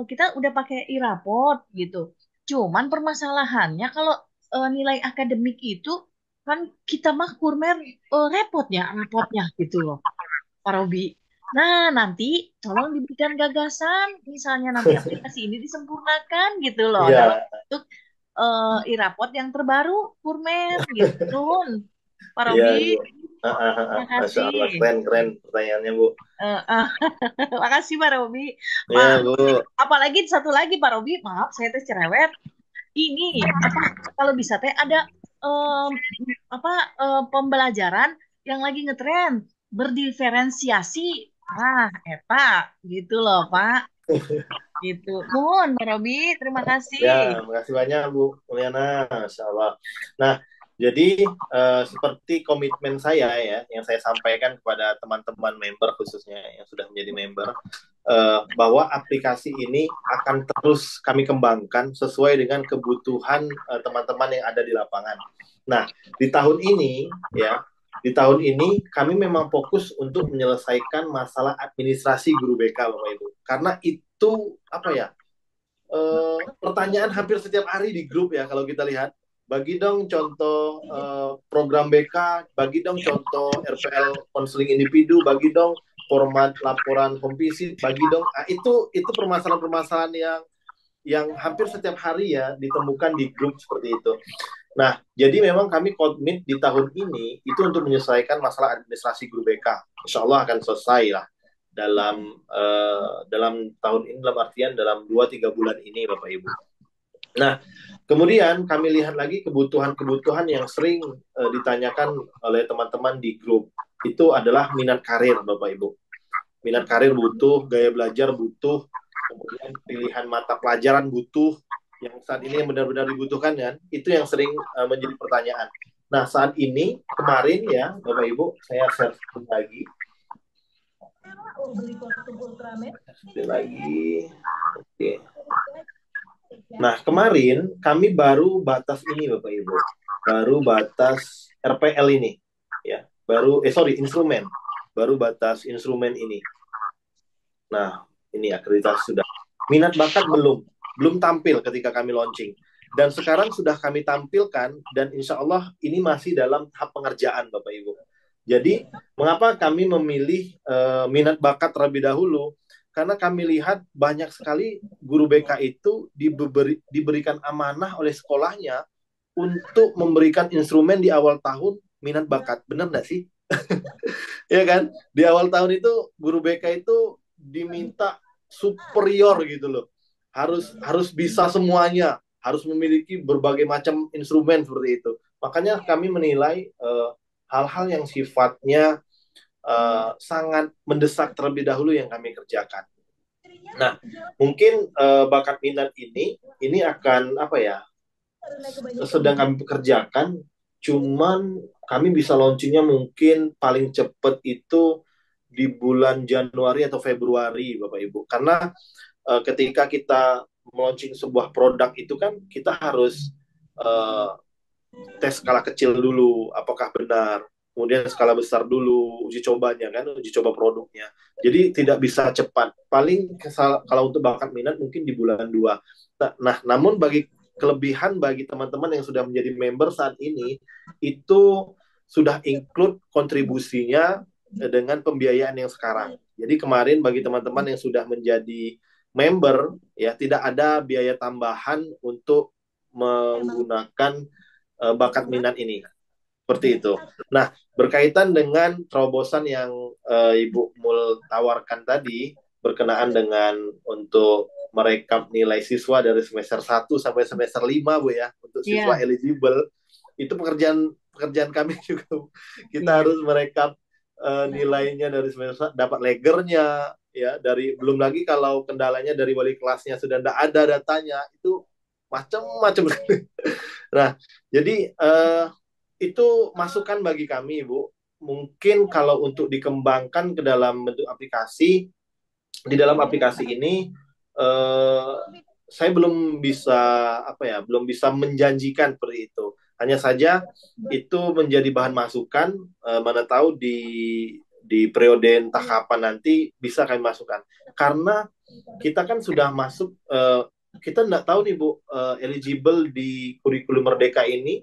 kita udah pakai e-raport gitu. Cuman permasalahannya kalau nilai akademik itu kan kita mah kurmer rapotnya gitu loh, Pak Robi. Nah, nanti tolong diberikan gagasan, misalnya nanti aplikasi ini disempurnakan gitu loh Iya. dalam bentuk e-raport yang terbaru kurmer gitu. Pak Iya, Robi, Bu. terima Masya Allah, kasih. keren pertanyaannya, Bu. Makasih Pak Robi. Iya, Bu. Apalagi satu lagi Pak Robi, maaf saya teh cerewet. Ini apa kalau bisa teh ada pembelajaran yang lagi ngetren berdiferensiasi. Ah, eta gitu loh Pak. Gitu. Mohon Pak Robi, terima kasih. Ya, makasih banyak Bu Mulyana, Masya Allah. Nah, jadi seperti komitmen saya ya, yang saya sampaikan kepada teman-teman member khususnya yang sudah menjadi member, bahwa aplikasi ini akan terus kami kembangkan sesuai dengan kebutuhan teman-teman yang ada di lapangan. Nah, di tahun ini ya, di tahun ini kami memang fokus untuk menyelesaikan masalah administrasi guru BK Bapak Ibu. Karena itu apa ya? Pertanyaan hampir setiap hari di grup ya kalau kita lihat. Bagi dong contoh program BK, bagi dong contoh RPL konseling individu, bagi dong format laporan kompisit, bagi dong. Nah, itu permasalahan-permasalahan yang hampir setiap hari ya ditemukan di grup seperti itu. Nah, jadi memang kami komit di tahun ini itu untuk menyelesaikan masalah administrasi guru BK. Insya Allah akan selesai lah dalam tahun ini, dalam artian dalam 2-3 bulan ini Bapak Ibu. Nah, kemudian kami lihat lagi kebutuhan-kebutuhan yang sering ditanyakan oleh teman-teman di grup. Itu adalah minat karir Bapak Ibu. Minat karir butuh, gaya belajar butuh, kemudian pilihan mata pelajaran butuh, yang saat ini yang benar-benar dibutuhkan kan, itu yang sering menjadi pertanyaan. Nah, saat ini, kemarin ya Bapak Ibu, saya share lagi. Oke. Nah, kemarin kami baru batas ini Bapak Ibu. Baru batas RPL ini. ya. Instrumen. Baru batas instrumen ini. Nah, ini akreditasi sudah. Minat bakat belum tampil ketika kami launching. Dan sekarang sudah kami tampilkan, dan insya Allah ini masih dalam tahap pengerjaan, Bapak Ibu. Jadi, mengapa kami memilih minat bakat terlebih dahulu? Karena kami lihat banyak sekali guru BK itu diberikan amanah oleh sekolahnya untuk memberikan instrumen di awal tahun minat bakat. Benar nggak sih? Ya kan? Di awal tahun itu guru BK itu diminta superior gitu loh. Harus bisa semuanya, harus memiliki berbagai macam instrumen seperti itu. Makanya kami menilai hal-hal yang sifatnya sangat mendesak terlebih dahulu yang kami kerjakan. Nah, mungkin bakat minat ini akan apa ya? Sedang kami pekerjakan, cuman kami bisa launchingnya mungkin paling cepat itu di bulan Januari atau Februari, Bapak Ibu. Karena ketika kita launching sebuah produk itu kan kita harus uh, tes skala kecil dulu, apakah benar. Kemudian skala besar dulu, uji cobanya kan, uji coba produknya. Jadi tidak bisa cepat. Paling kalau untuk bakat minat mungkin di bulan 2. Nah, namun kelebihan bagi teman-teman yang sudah menjadi member saat ini, itu sudah include kontribusinya dengan pembiayaan yang sekarang. Jadi kemarin bagi teman-teman yang sudah menjadi member, ya tidak ada biaya tambahan untuk menggunakan bakat minat ini. Seperti itu. Nah, berkaitan dengan terobosan yang Ibu Mul tawarkan tadi, berkenaan dengan untuk merekap nilai siswa dari semester 1 sampai semester 5, Bu ya, untuk siswa eligible, itu pekerjaan kami juga. Kita harus merekap nilainya dari semester, dapat legernya, ya, belum lagi kalau kendalanya dari wali kelasnya sudah tidak ada datanya, itu macam-macam. Nah, jadi itu masukan bagi kami, Bu. Mungkin kalau untuk dikembangkan ke dalam bentuk aplikasi, di dalam aplikasi ini saya belum bisa menjanjikan seperti itu. Hanya saja itu menjadi bahan masukan, mana tahu di periode entah kapan nanti bisa kami masukkan. Karena kita kan sudah masuk, kita nggak tahu nih Bu, eligible di kurikulum Merdeka ini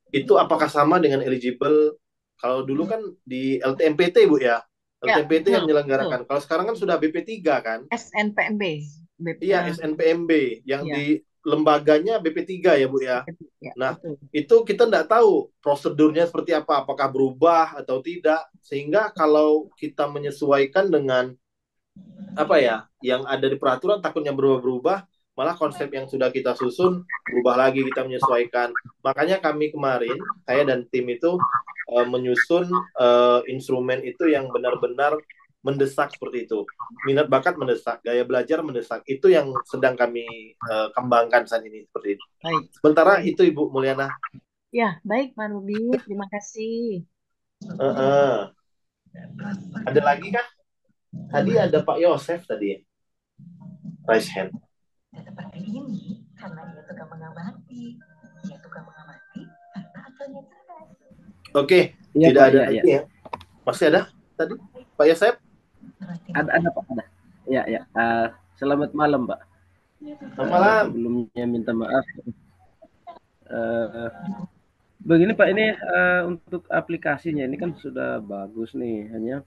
itu apakah sama dengan eligible kalau dulu kan di LTMPT, Bu ya. LTMPT yang menyelenggarakan. Kalau sekarang kan sudah BP3 kan? SNPMB. Iya, SNPMB yang di lembaganya BP3 ya, Bu ya. Nah, itu kita nggak tahu prosedurnya seperti apa, apakah berubah atau tidak, sehingga kalau kita menyesuaikan dengan apa ya, yang ada di peraturan takutnya berubah-berubah, malah konsep yang sudah kita susun berubah lagi, kita menyesuaikan. Makanya kami kemarin, saya dan tim itu menyusun instrumen itu yang benar-benar mendesak seperti itu. Minat bakat mendesak, gaya belajar mendesak. Itu yang sedang kami kembangkan saat ini seperti itu. Baik. Sementara itu Ibu Mulyana. Ya, baik Pak Ruby, terima kasih. Ada lagi kah? Tadi ada Pak Yosef tadi ya. Raise hand. Seperti ini, karena dia tukang mengamati. Dia tukang mengamati karena akalnya cerdas. Oke, ya, tidak Pak, ada lagi ya. Masih ada tadi Pak Yosef? Ada Pak, ada. Ya. Selamat malam, Pak. Selamat malam. Sebelumnya minta maaf. Begini Pak, ini untuk aplikasinya ini kan sudah bagus nih. Hanya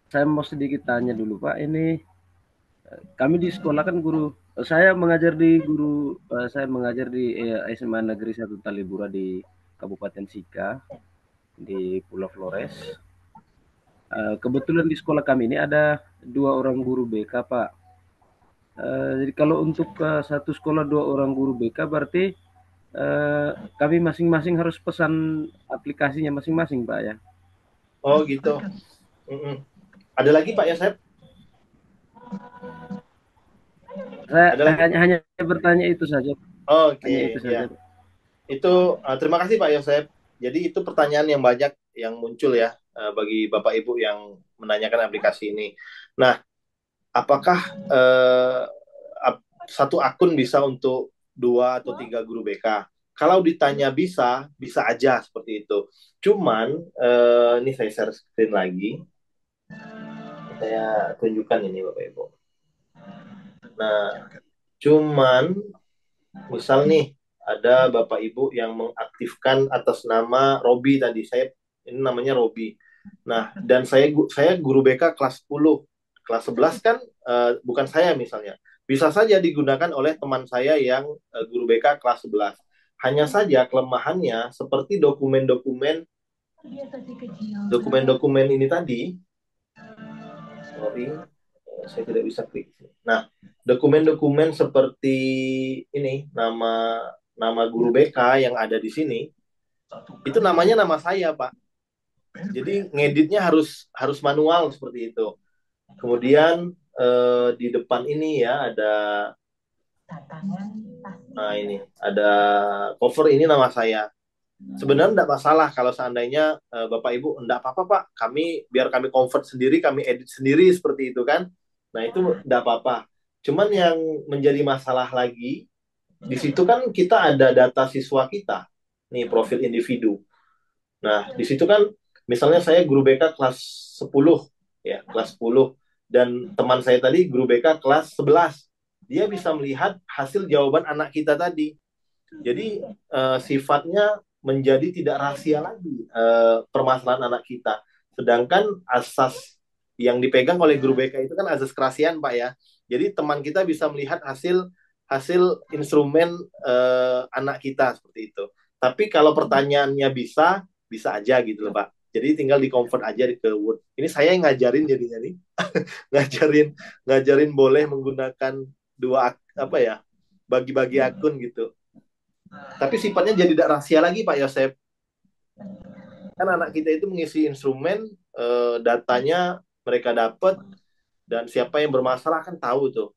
saya mau sedikit tanya dulu Pak. Ini kami di sekolah kan saya mengajar di SMA Negeri 1 Talibura di Kabupaten Sika di Pulau Flores. Kebetulan di sekolah kami ini ada 2 orang guru BK Pak. Jadi kalau untuk satu sekolah 2 orang guru BK berarti kami masing-masing harus pesan aplikasinya masing-masing Pak ya. Oh gitu. Ada lagi Pak Yosef? Saya hanya bertanya itu saja. Oke. Ya. Itu terima kasih Pak Yosef. Jadi itu pertanyaan yang banyak yang muncul ya bagi Bapak Ibu yang menanyakan aplikasi ini. Nah, apakah satu akun bisa untuk 2 atau 3 guru BK? Kalau ditanya bisa, bisa aja seperti itu. Cuman ini saya share screen lagi. Saya tunjukkan ini Bapak Ibu. Nah, cuman misal nih ada Bapak Ibu yang mengaktifkan atas nama Robi tadi. Ini namanya Robi. Nah, dan saya guru BK kelas 10. Kelas 11 kan bukan saya misalnya. Bisa saja digunakan oleh teman saya yang guru BK kelas 11. Hanya saja kelemahannya seperti dokumen ini tadi. Sorry, saya tidak bisa klik. Nah, dokumen-dokumen seperti ini, nama guru BK yang ada di sini, itu namanya nama saya, Pak. Jadi ngeditnya harus manual seperti itu. Kemudian di depan ini ya ada, nah ini ada cover, ini nama saya. Sebenarnya tidak masalah kalau seandainya Bapak Ibu tidak apa-apa Pak, biar kami convert sendiri, kami edit sendiri seperti itu kan. Nah itu tidak apa-apa. Cuman yang menjadi masalah lagi di situ kan kita ada data siswa kita, nih profil individu. Nah di situ kan misalnya saya guru BK kelas 10 ya, kelas 10 dan teman saya tadi guru BK kelas 11. Dia bisa melihat hasil jawaban anak kita tadi. Jadi sifatnya menjadi tidak rahasia lagi permasalahan anak kita. Sedangkan asas yang dipegang oleh guru BK itu kan asas kerahasiaan, Pak ya. Jadi teman kita bisa melihat hasil instrumen anak kita seperti itu. Tapi kalau pertanyaannya bisa aja gitu loh, Pak. Jadi tinggal di-convert aja ke Word. Ini saya yang ngajarin jadinya nih. ngajarin boleh menggunakan bagi-bagi akun gitu. Tapi sifatnya jadi tidak rahasia lagi Pak Yosep. Kan anak kita itu mengisi instrumen, datanya mereka dapat, dan siapa yang bermasalah kan tahu tuh.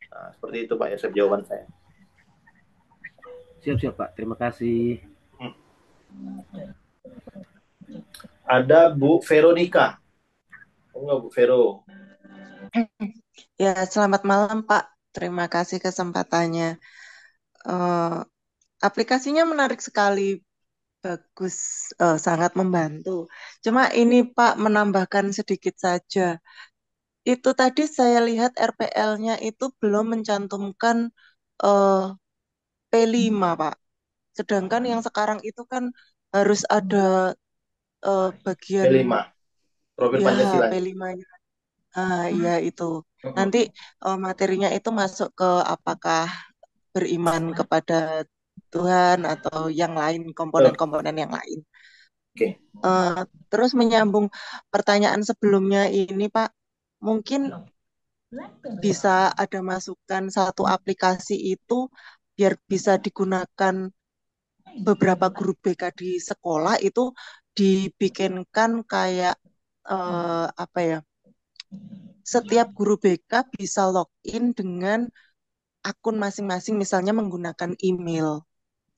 Nah, seperti itu Pak Yosep jawaban saya. Siap Pak, terima kasih. Ada Bu Veronica. Enggak Bu Vero. Ya, selamat malam Pak. Terima kasih kesempatannya. Aplikasinya menarik sekali, bagus, sangat membantu. Cuma ini Pak, menambahkan sedikit saja. Itu tadi saya lihat RPL-nya itu belum mencantumkan P5 Pak. Sedangkan yang sekarang itu kan harus ada bagian P5, profil ya Pancasila. P5-nya. Ya itu. Nanti materinya itu masuk ke apakah beriman kepada Tuhan atau yang lain, komponen-komponen yang lain. Oke. Terus menyambung pertanyaan sebelumnya ini Pak, mungkin bisa ada masukan satu aplikasi itu biar bisa digunakan beberapa guru BK di sekolah, itu dibikinkan kayak apa ya? Setiap guru BK bisa login dengan akun masing-masing, misalnya menggunakan email.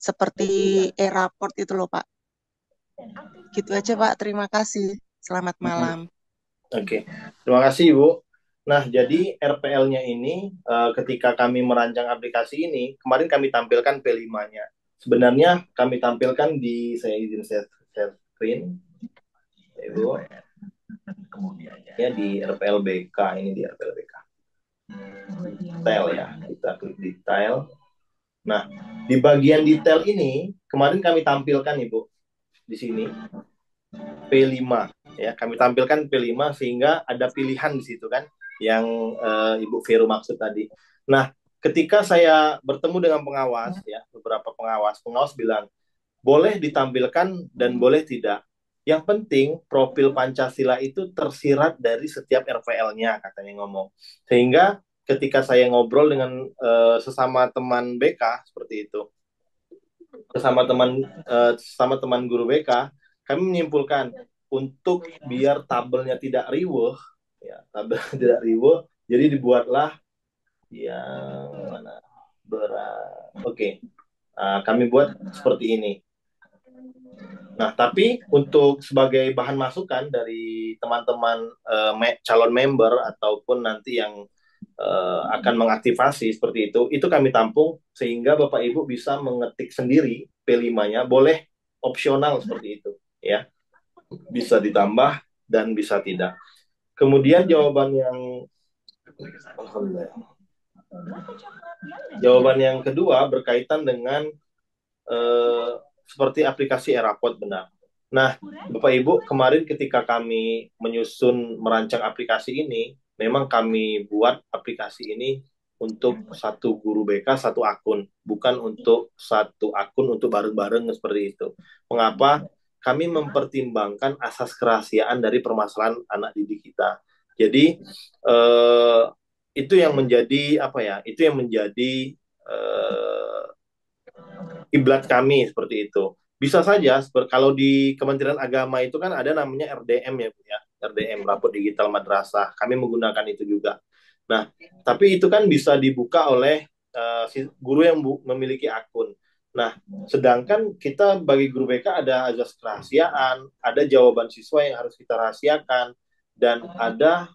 Seperti e-raport itu loh Pak. Gitu aja Pak, terima kasih. Selamat malam. Oke, terima kasih Ibu. Nah, jadi RPL-nya ini ketika kami merancang aplikasi ini, kemarin kami tampilkan P5-nya. Sebenarnya kami tampilkan saya izin share screen. Ibu. Ya di RPL BK, ini di RPL BK. Detail ya, kita klik detail. Nah, di bagian detail ini kemarin kami tampilkan Ibu di sini P5 ya, kami tampilkan P5 sehingga ada pilihan di situ kan yang Ibu Vero maksud tadi. Nah, ketika saya bertemu dengan pengawas ya, beberapa pengawas bilang boleh ditampilkan dan boleh tidak. Yang penting profil Pancasila itu tersirat dari setiap RPL-nya, katanya ngomong. Sehingga ketika saya ngobrol dengan sesama teman BK seperti itu, sesama teman guru BK, kami menyimpulkan untuk biar tabelnya tidak riweuh, ya, tabel tidak riweuh, jadi dibuatlah yang mana berat. Oke. Kami buat seperti ini. Nah, tapi untuk sebagai bahan masukan dari teman-teman calon member ataupun nanti yang akan mengaktifasi seperti itu kami tampung sehingga Bapak Ibu bisa mengetik sendiri P5-nya, boleh opsional seperti itu ya, bisa ditambah dan bisa tidak. Kemudian jawaban yang kedua berkaitan dengan seperti aplikasi Erapod, benar. Nah, Bapak Ibu, kemarin ketika kami merancang aplikasi ini, memang kami buat aplikasi ini untuk satu guru BK, satu akun, bukan untuk satu akun untuk bareng-bareng seperti itu. Mengapa? Kami mempertimbangkan asas kerahasiaan dari permasalahan anak didik kita. Jadi, itu yang menjadi apa ya? Itu yang menjadi kiblat kami seperti itu. Bisa saja kalau di Kementerian Agama itu kan ada namanya RDM ya Bu ya, RDM, Rapor Digital Madrasah. Kami menggunakan itu juga. Nah, tapi itu kan bisa dibuka oleh guru yang memiliki akun. Nah, sedangkan kita bagi guru BK ada azas kerahasiaan, ada jawaban siswa yang harus kita rahasiakan, dan ada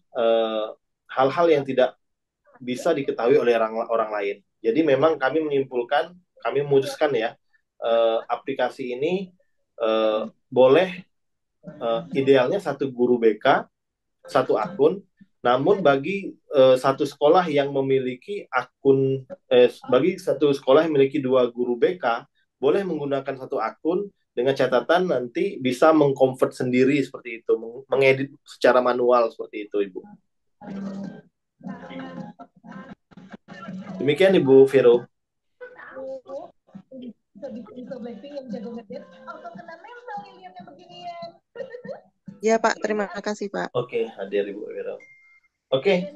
hal-hal yang tidak bisa diketahui oleh orang lain. Jadi memang kami memutuskan ya, aplikasi ini boleh idealnya satu guru BK, satu akun, namun bagi satu sekolah yang memiliki bagi satu sekolah yang memiliki 2 guru BK, boleh menggunakan satu akun dengan catatan nanti bisa mengkonvert sendiri seperti itu, mengedit secara manual seperti itu, Ibu. Demikian Ibu Vero. Ya Pak, terima kasih Pak. Oke, hadir Ibu Vero. Oke,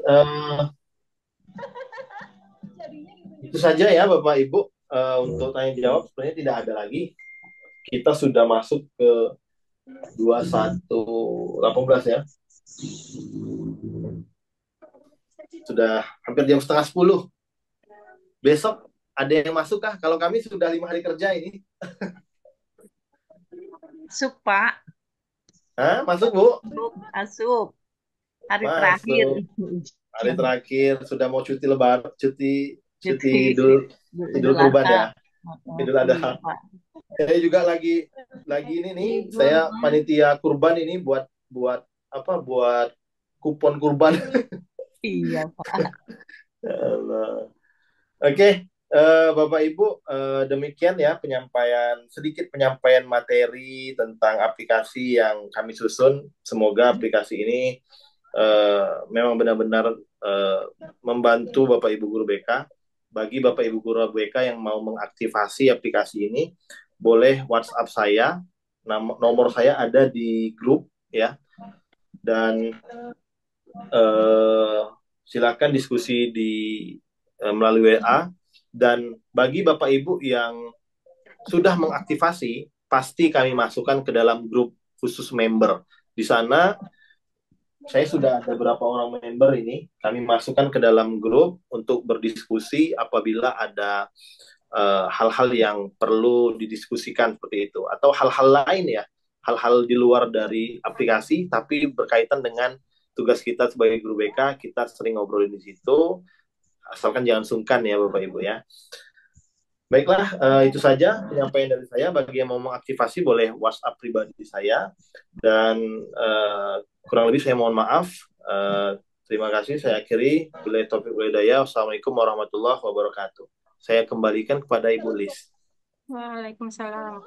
itu saja ya Bapak Ibu, untuk tanya jawab sebenarnya tidak ada lagi. Kita sudah masuk ke 21.18 ya. Sudah hampir jam setengah 10. Besok ada yang masuk kah? Kalau kami sudah 5 hari kerja ini. Masuk Pak. Hah? Masuk Bu? Masuk. Hari Masuk. terakhir. Hari terakhir sudah mau cuti lebaran, cuti Idul Kurban ya. Idul Adha. Saya juga lagi ini nih, saya panitia kurban ini buat kupon kurban. Iya Pak. Oke, Bapak Ibu, demikian ya sedikit penyampaian materi tentang aplikasi yang kami susun. Semoga aplikasi ini memang benar-benar membantu Bapak Ibu guru BK. Bagi Bapak Ibu guru BK yang mau mengaktifasi aplikasi ini, boleh WhatsApp saya. Nomor saya ada di grup ya. Dan silakan diskusi melalui WA. Dan bagi Bapak Ibu yang sudah mengaktifasi, pasti kami masukkan ke dalam grup khusus member. Di sana saya sudah ada beberapa orang member ini, kami masukkan ke dalam grup untuk berdiskusi apabila ada hal-hal yang perlu didiskusikan seperti itu, atau hal-hal lain ya, hal-hal di luar dari aplikasi tapi berkaitan dengan tugas kita sebagai guru BK. Kita sering ngobrolin di situ, asalkan jangan sungkan ya Bapak Ibu ya. Baiklah, itu saja penyampaian dari saya. Bagi yang mau mengaktifasi boleh WhatsApp pribadi saya, dan kurang lebih saya mohon maaf. Terima kasih, saya akhiri. Billahi taufiq wal hidayah. Wassalamualaikum warahmatullahi wabarakatuh. Saya kembalikan kepada Ibu Lis. Waalaikumsalam.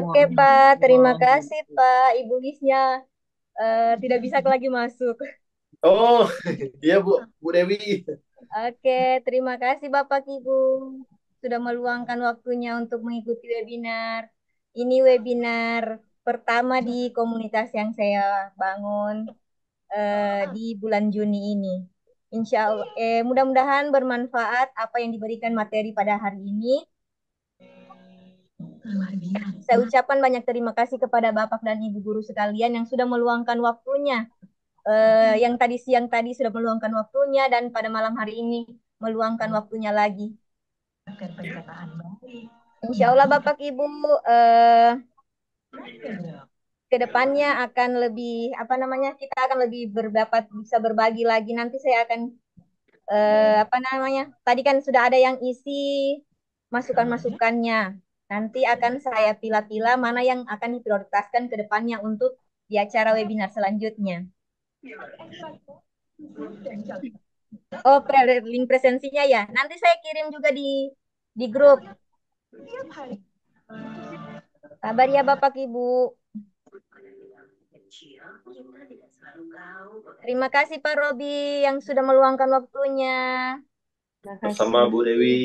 Oke Pak, terima kasih Pak. Ibu Lisnya tidak bisa lagi masuk. Oh, iya Bu Dewi. Oke, terima kasih Bapak Ibu sudah meluangkan waktunya untuk mengikuti webinar. Ini webinar pertama di komunitas yang saya bangun di bulan Juni ini. Insya Allah, mudah-mudahan bermanfaat apa yang diberikan materi pada hari ini. Saya ucapkan banyak terima kasih kepada Bapak dan Ibu guru sekalian yang sudah meluangkan waktunya. Yang siang tadi sudah meluangkan waktunya, dan pada malam hari ini meluangkan waktunya lagi. Insya Allah Bapak Ibu kedepannya akan lebih kita akan lebih bisa berbagi lagi. Nanti saya akan apa namanya? Tadi kan sudah ada yang isi masukan-masukannya. Nanti akan saya pilah-pilah mana yang akan diprioritaskan ke depannya untuk di acara webinar selanjutnya. Oh, link presensinya ya. Nanti saya kirim juga di grup. Sabar ya Bapak Ibu. Terima kasih Pak Robi yang sudah meluangkan waktunya. Terima Bersama kasih. Bu Dewi.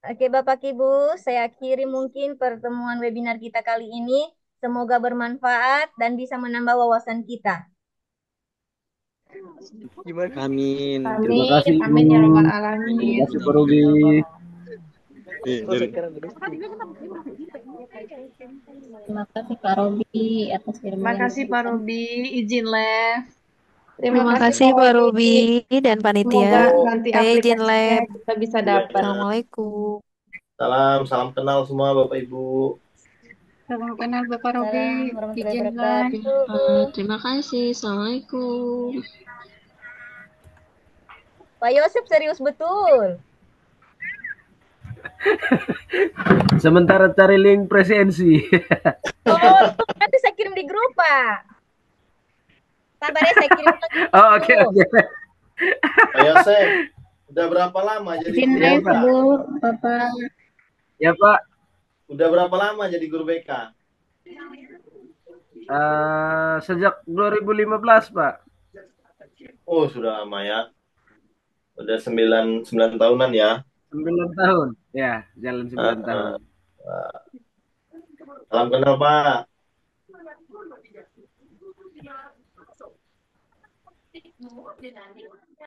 Oke Bapak Ibu, saya akhiri mungkin pertemuan webinar kita kali ini. Semoga bermanfaat dan bisa menambah wawasan kita. Amin. Terima Amin, kasih amin ya Ibu. robbal Terima alamin. kasih Pak Robi. Terima kasih Kak Robi atas Terima ilmu yang kasih Pak diberikan. Robi, izin live. Terima Terima kasih kasih Pak Pak Robi. Robi dan Semoga panitia. nanti Saya izin aplikasinya lab. kita bisa dapat. Assalamualaikum. Salam kenal semua Bapak Ibu. Salam kenal Bapak Robi. Salam warahmatullahi Izin wabarakatuh. Terima kasih. Assalamualaikum. Pak Yosep serius betul. Sementara cari link presensi. Oh, nanti saya kirim di grup, Pak. Sabar ya, saya kirim lagi. Oh, oke. Pak Yosef, udah berapa lama jadi Izin guru live, BK? Bu, Bapak. Ya Pak. Udah berapa lama jadi guru BK? Sejak 2015 Pak. Oh, sudah lama ya. Udah 9 tahunan ya. 9 tahun. Ya, jalan 9 tahun. Salam kenal Pak.